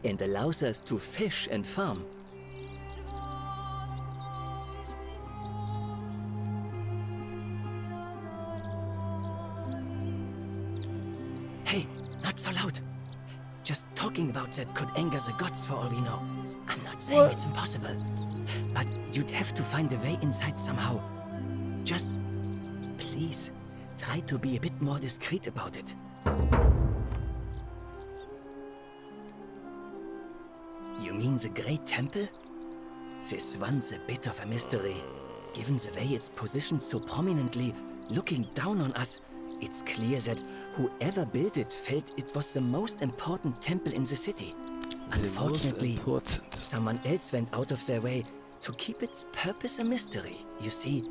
and allows us to fish and farm. Hey, not so loud. Just talking about that could anger the gods for all we know. I'm not saying it's impossible, but you'd have to find a way inside somehow. Just, please, try to be a bit more discreet about it. You mean the Great Temple? This one's a bit of a mystery. Given the way it's positioned so prominently, looking down on us, it's clear that whoever built it felt it was the most important temple in the city. Unfortunately, someone else went out of their way to keep its purpose a mystery. You see,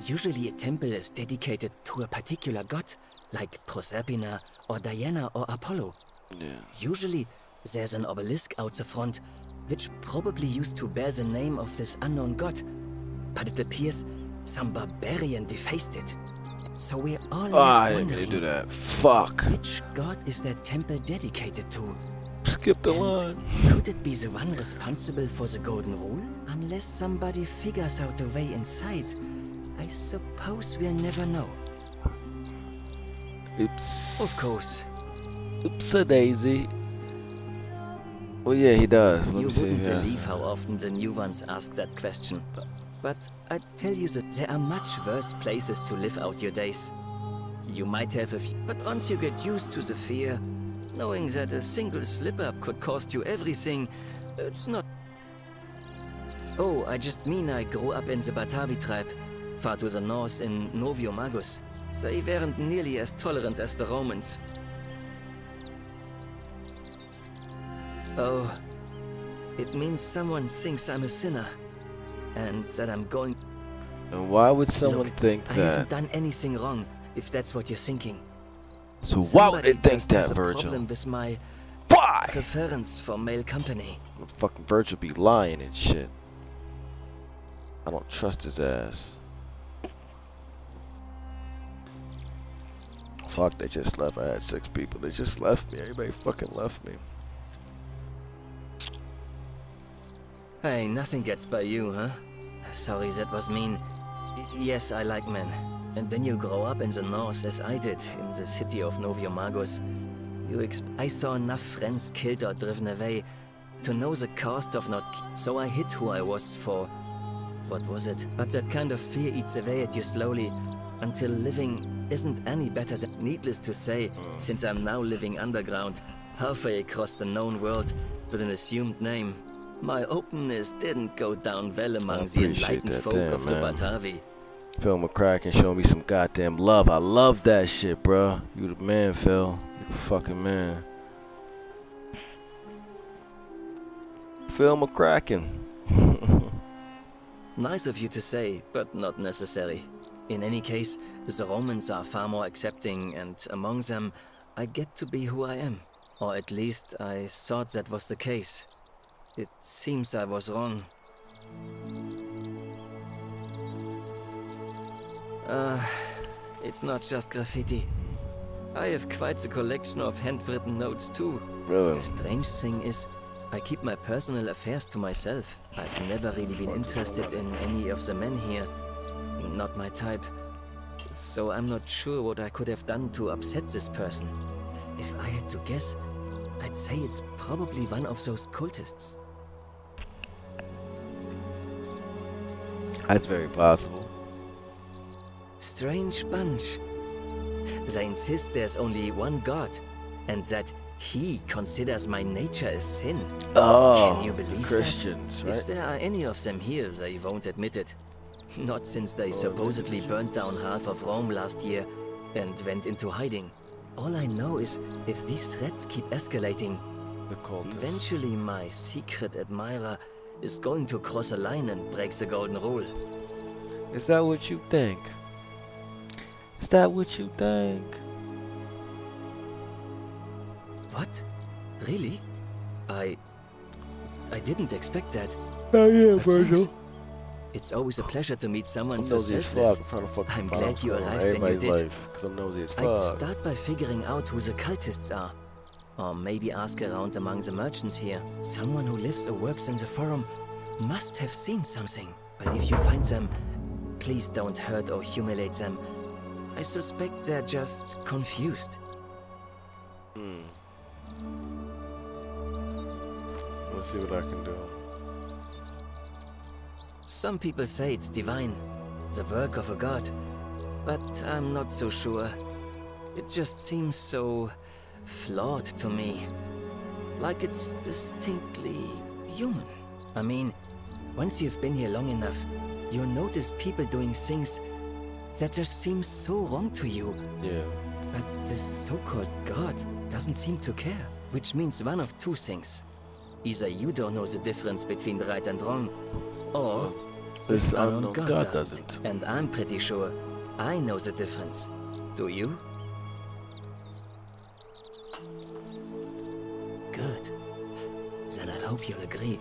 usually a temple is dedicated to a particular god, like Proserpina or Diana or Apollo. Yeah. Usually, there's an obelisk out the front, which probably used to bear the name of this unknown god. But it appears some barbarian defaced it. So we're all left I didn't wondering, mean to do that. Fuck. which god is that temple dedicated to? Skip the line. Could it be the one responsible for the golden rule? Unless somebody figures out a way inside, I suppose we'll never know. Oops. Of course. Oops-a-daisy. Well, yeah, he does. Let You me see wouldn't if he has believe some. how often the new ones ask that question. But I tell you that there are much worse places to live out your days. You might have a few, but once you get used to the fear, knowing that a single slip-up could cost you everything, it's not... Oh, I just mean I grew up in the Batavi tribe, far to the north in Novio Magus. They weren't nearly as tolerant as the Romans. Oh, it means someone thinks I'm a sinner, and that I'm going... And why would someone think I that? haven't done anything wrong, if that's what you're thinking. So why would they Somebody think just has that, a Virgil? problem with my Why? preference for male company. Fucking Virgil be lying and shit. I don't trust his ass. Fuck, they just left. I had 6 people. They just left me. Everybody fucking left me. Hey, nothing gets by you, huh? Sorry, that was mean. Yes, I like men. And when you grow up in the north, as I did, in the city of Novio Magus, I saw enough friends killed or driven away to know the cost of not... So I hid who I was for... What was it? But that kind of fear eats away at you slowly, until living isn't any better than... Needless to say, since I'm now living underground, halfway across the known world, with an assumed name, my openness didn't go down well among the enlightened folk of the Batavi. Phil McCracken showing me some goddamn love. I love that shit, bro. You the man, Phil. You the fucking man. Phil McCracken. Nice of you to say, but not necessary. In any case, the Romans are far more accepting, and among them, I get to be who I am. Or at least, I thought that was the case. It seems I was wrong. It's not just graffiti. I have quite a collection of handwritten notes too. Really? The strange thing is, I keep my personal affairs to myself. I've never really been interested in any of the men here. Not my type. So I'm not sure what I could have done to upset this person. If I had to guess, I'd say it's probably one of those cultists. That's very possible. Strange bunch. They insist there's only one God, and that he considers my nature a sin. Oh, can you believe Christians, that? right? If there are any of them here, they won't admit it. Not since they supposedly burnt down half of Rome last year and went into hiding. All I know is, if these threats keep escalating, eventually my secret admirer is going to cross a line and break the golden rule. Is that what you think? Is that what you think? What? Really? I didn't expect that. Oh yeah, But Virgil. thanks. It's always a pleasure to meet someone I'm so nosy as selfless. fuck. I'm trying to fucking I'm find glad out you what's going on arrived in when you everybody's did. life, 'cause I'm nosy as I'd fuck. start by figuring out who the cultists are. Or maybe ask around among the merchants here. Someone who lives or works in the forum must have seen something. But if you find them, please don't hurt or humiliate them. I suspect they're just confused. Let's see what I can do. Some people say it's divine, the work of a god. But I'm not so sure. It just seems so flawed to me. Like it's distinctly human. I mean, once you've been here long enough, you'll notice people doing things that just seem so wrong to you. Yeah. But this so-called god doesn't seem to care. Which means one of two things. Either you don't know the difference between right and wrong, or this unknown god doesn't. And I'm pretty sure I know the difference. Do you? Good. Then I hope you'll agree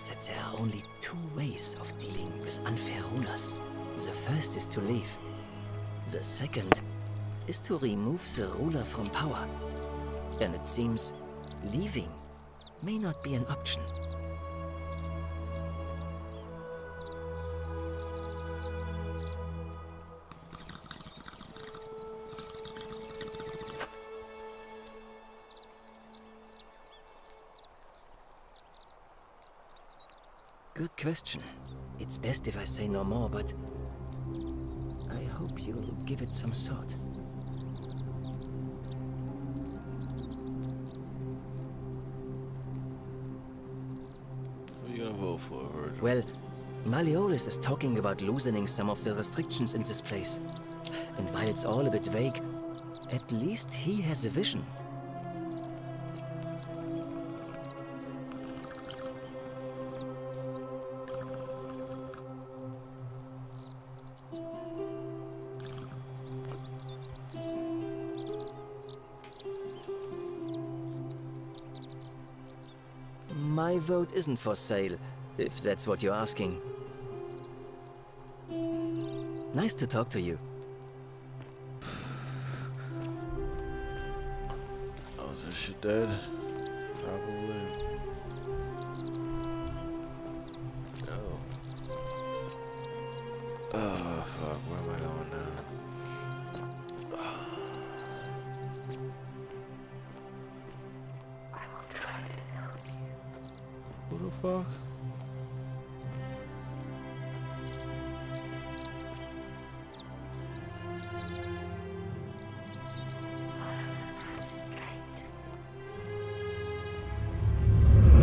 that there are only two ways of dealing with unfair rulers. The first is to leave. The second is to remove the ruler from power. And it seems leaving may not be an option. Good question. It's best if I say no more, but I hope you'll give it some thought. Who are you gonna vote for, Virgil? Well, Malleolus is talking about loosening some of the restrictions in this place. And while it's all a bit vague, at least he has a vision. My vote isn't for sale, if that's what you're asking. Nice to talk to you. Oh, is this shit dead? Probably. No. Oh, fuck. Where am I going now? Who the fuck?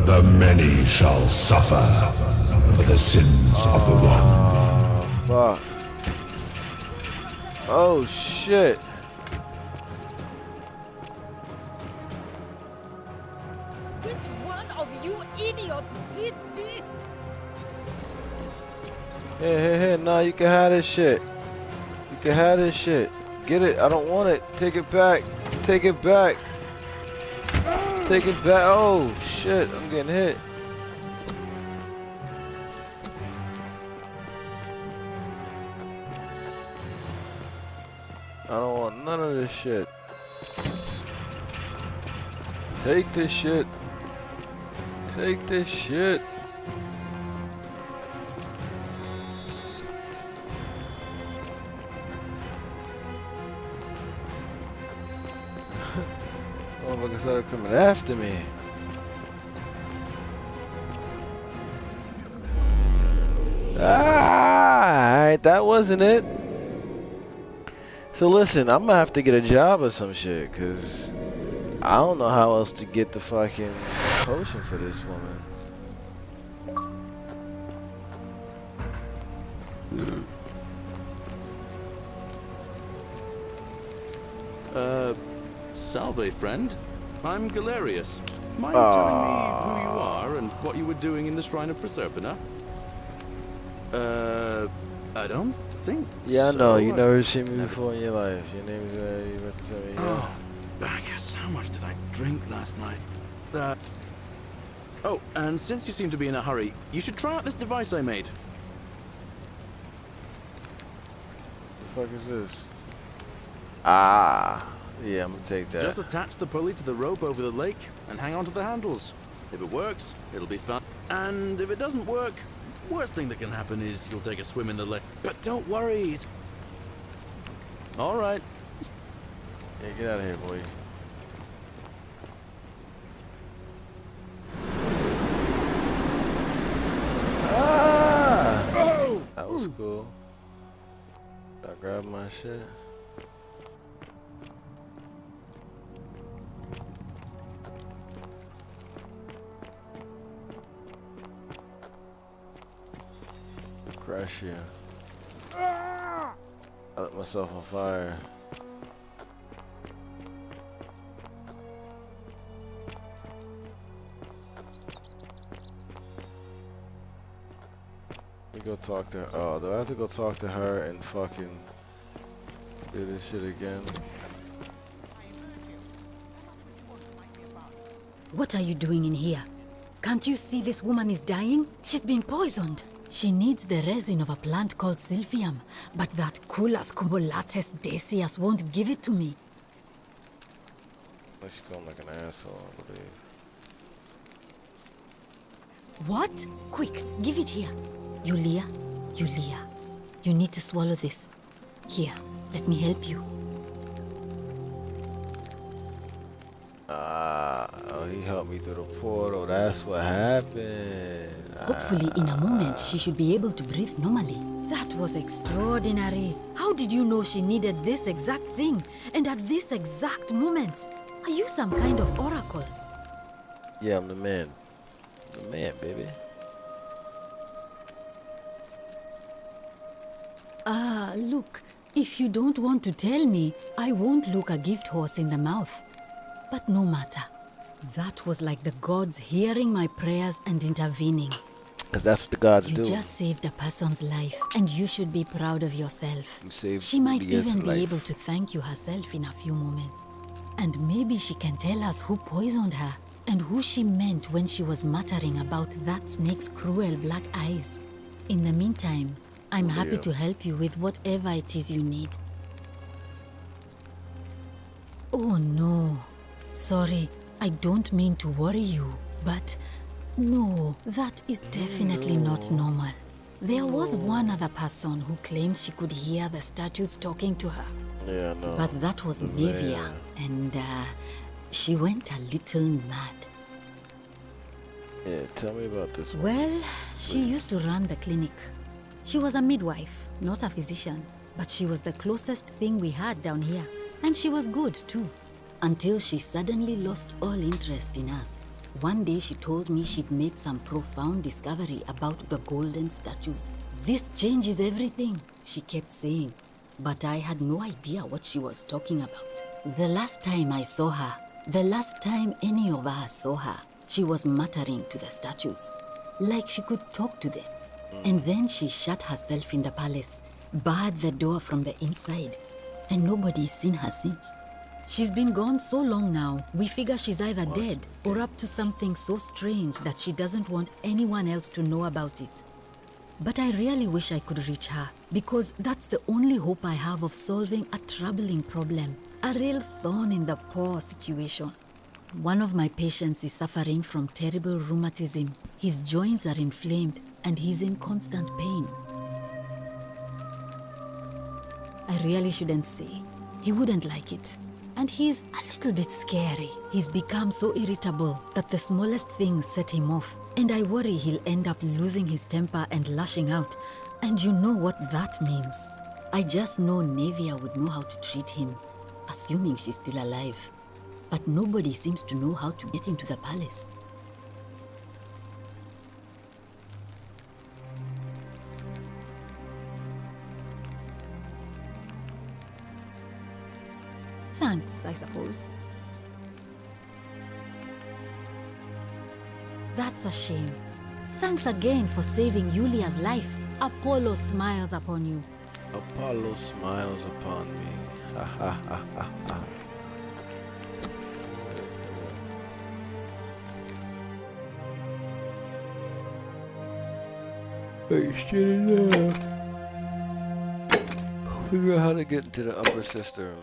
The many shall suffer for the sins of the one. Fuck. Oh shit. Which one of you idiots did this? Hey, nah, you can have this shit. You can have this shit. Get it. I don't want it. Take it back. Take it back. Take it back. Oh shit, I'm getting hit. I don't want none of this shit. Take this shit. Take this shit. Motherfuckers started coming after me. Ah, that wasn't it. So listen, I'm gonna have to get a job or some shit, cause I don't know how else to get the fucking potion for this woman. Salve, friend. I'm Galerius. Mind telling me who you are and what you were doing in the Shrine of Proserpina? I don't think Yeah, I so. know. You never seen me before in your life. Your name is, you represent me. Oh, Bacchus, how much did I drink last night? Oh, and since you seem to be in a hurry, you should try out this device I made. The fuck is this? Ah, yeah, I'm gonna take that. Just attach the pulley to the rope over the lake and hang on to the handles. If it works, it'll be fun. And if it doesn't work, worst thing that can happen is you'll take a swim in the lake. But don't worry, it's... All right. Yeah, get out of here, boy. Ah! That was cool. I grabbed my shit. Crash here. I lit myself on fire. Let me go talk to her. Oh, do I have to go talk to her and fucking do this shit again? What are you doing in here? Can't you see this woman is dying? She's been poisoned. She needs the resin of a plant called Silphium, but that Culus cumulatus Decius won't give it to me. She's going like an asshole, I believe. What? Quick, give it here. Yulia, Yulia, you need to swallow this. Here, let me help you. Oh, he helped me through the portal. That's what happened. Hopefully, in a moment, she should be able to breathe normally. That was extraordinary. How did you know she needed this exact thing? And at this exact moment? Are you some kind of oracle? Yeah, I'm the man. The man, baby. Look, if you don't want to tell me, I won't look a gift horse in the mouth. But no matter. That was like the gods hearing my prayers and intervening. Because that's what the gods do. You just saved a person's life, and you should be proud of yourself. You saved She might even be life. able to thank you herself in a few moments. And maybe she can tell us who poisoned her, and who she meant when she was muttering about that snake's cruel black eyes. In the meantime, I'm happy to help you with whatever it is you need. Oh no. Sorry, I don't mean to worry you, but no, that is definitely not normal. There was one other person who claimed she could hear the statues talking to her. Yeah, no. But that was Nevia, and she went a little mad. Yeah, tell me about this one. Well, she used to run the clinic. She was a midwife, not a physician, but she was the closest thing we had down here. And she was good, too. Until she suddenly lost all interest in us. One day she told me she'd made some profound discovery about the golden statues. This changes everything, she kept saying. But I had no idea what she was talking about. The last time I saw her, the last time any of us saw her, she was muttering to the statues, like she could talk to them. And then she shut herself in the palace, barred the door from the inside, and nobody's seen her since. She's been gone so long now, we figure she's either dead or up to something so strange that she doesn't want anyone else to know about it. But I really wish I could reach her, because that's the only hope I have of solving a troubling problem, a real thorn in the paw situation. One of my patients is suffering from terrible rheumatism. His joints are inflamed and he's in constant pain. I really shouldn't say. He wouldn't like it. And he's a little bit scary. He's become so irritable that the smallest things set him off. And I worry he'll end up losing his temper and lashing out. And you know what that means. I just know Nevia would know how to treat him, assuming she's still alive. But nobody seems to know how to get into the palace. Thanks, I suppose. That's a shame. Thanks again for saving Yulia's life. Apollo smiles upon you. Apollo smiles upon me. Ha ha ha ha ha. Hey, shit in there. Figure out how to get into the upper cistern.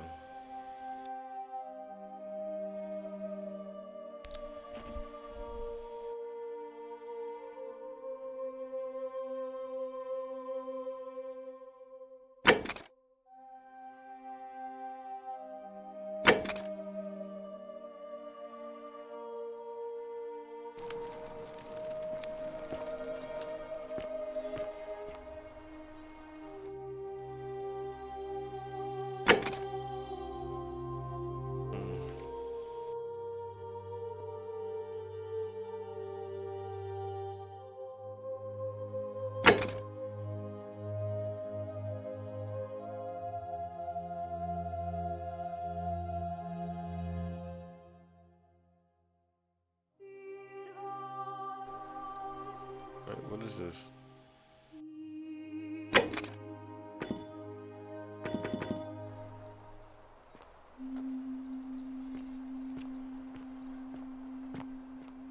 What is this?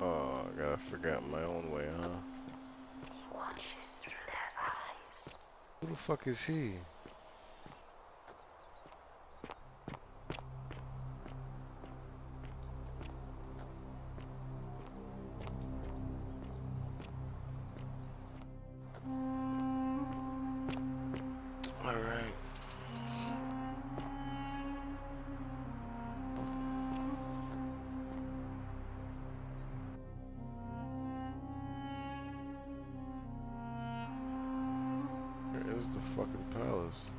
Oh, I gotta figure out my own way, huh? Who the fuck is he? fucking palace.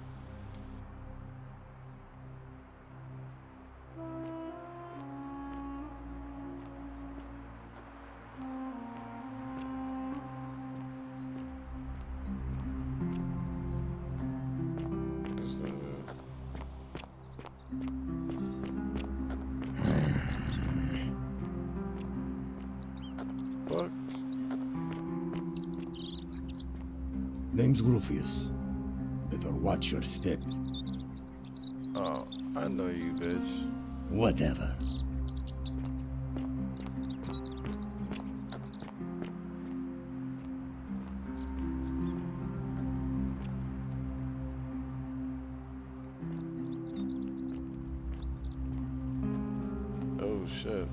Name's Rufius. Better watch your step. Oh, I know you, bitch. Whatever. Oh shit.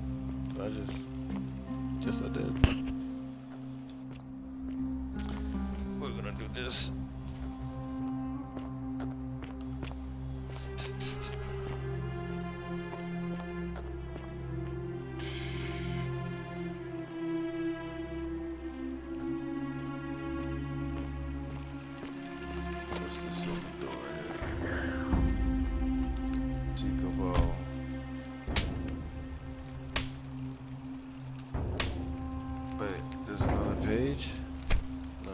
Did I just I did. We're gonna do this. What's this open door here? Take a ball. Wait, there's another page? No.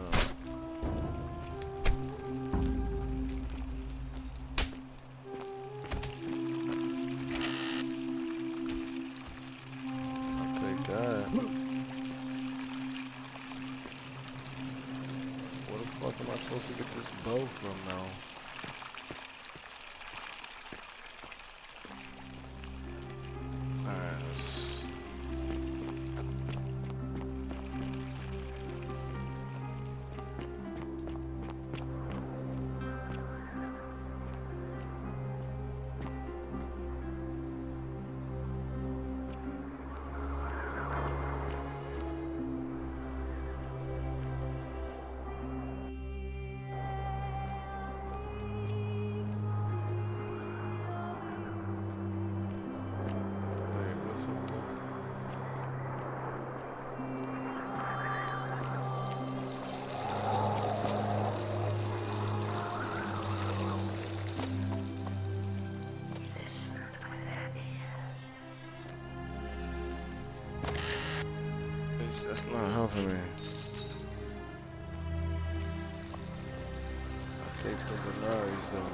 I'll take that. Where the fuck am I supposed to get this bow from now? Alright, let's... Wait, what's up there? That's not helping me. I take the binaries though.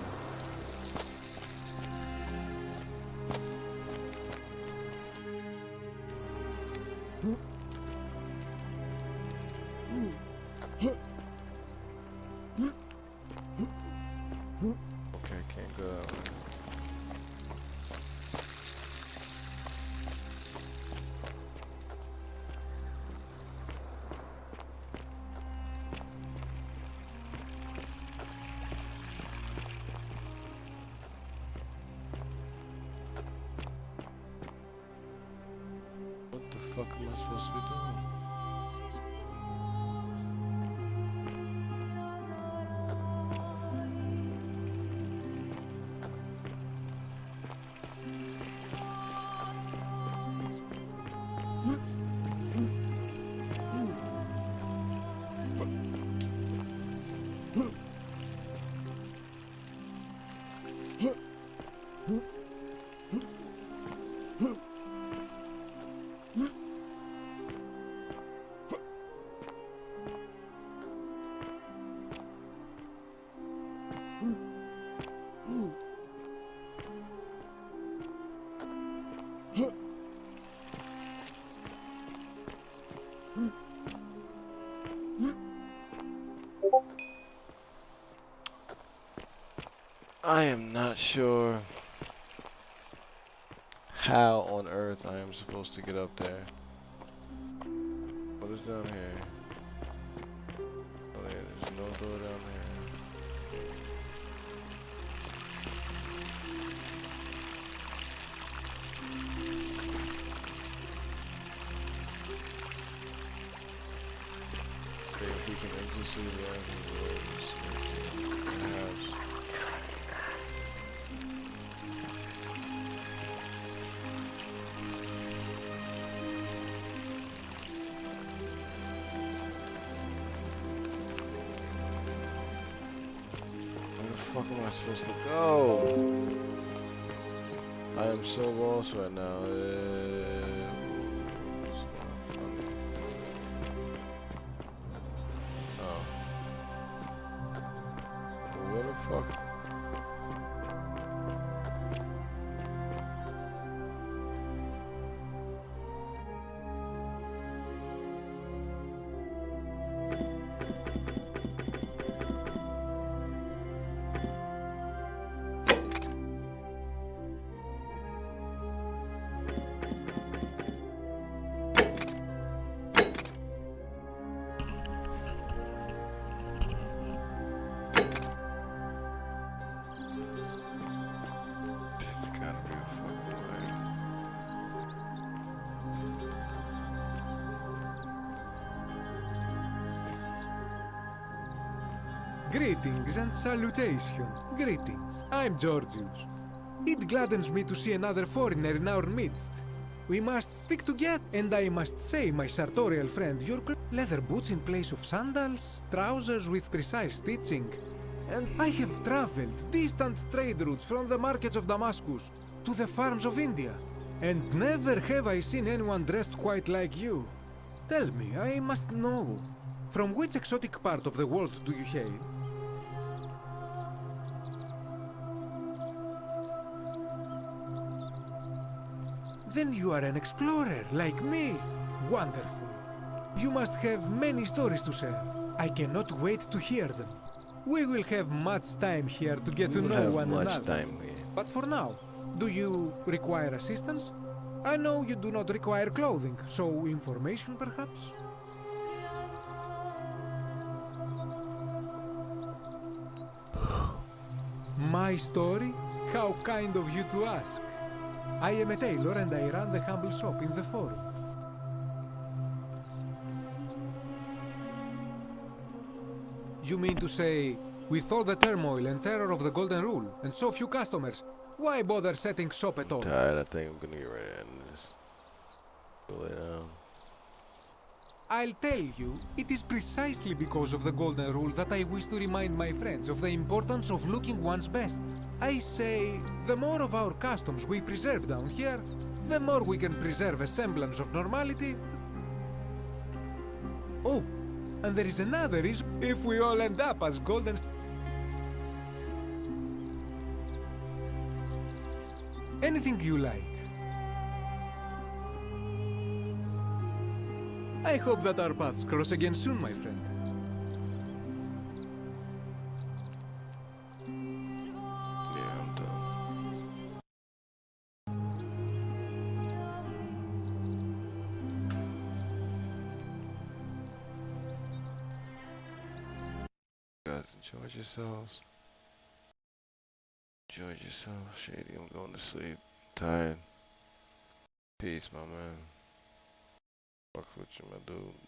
Okay, can't go that way. What the fuck am I supposed to be doing? I am not sure how on earth I am supposed to get up there. What is down here? Oh yeah, there's no door down there. Okay, if we can enter city perhaps. fuck am I supposed to go? I am so lost right now. It's not funny. Oh. Where the fuck? Greetings and salutations. Greetings. I'm Georgius. It gladdens me to see another foreigner in our midst. We must stick together, and I must say, my sartorial friend, your leather boots in place of sandals, trousers with precise stitching, and I have traveled distant trade routes from the markets of Damascus to the farms of India, and never have I seen anyone dressed quite like you. Tell me, I must know, from which exotic part of the world do you hail? Then you are an explorer, like me. Wonderful. You must have many stories to share. I cannot wait to hear them. We will have much time here to get to know one another. But for now, do you require assistance? I know you do not require clothing, so information perhaps? My story? How kind of you to ask. I am a tailor and I run the humble shop in the forum. You mean to say, with all the turmoil and terror of the Golden Rule, and so few customers, why bother setting shop at all? Tired, I think I'm gonna get ready to end this. Lay down. I'll tell you, it is precisely because of the Golden Rule that I wish to remind my friends of the importance of looking one's best. I say, the more of our customs we preserve down here, the more we can preserve a semblance of normality. Oh, and there is another reason. If we all end up as golden... Anything you like. I hope that our paths cross again soon, my friend. Yeah, I'm done. Guys, enjoy yourselves. Enjoy yourself, Shady. I'm going to sleep. Tired. Peace, my man. Fuck with you, my dude.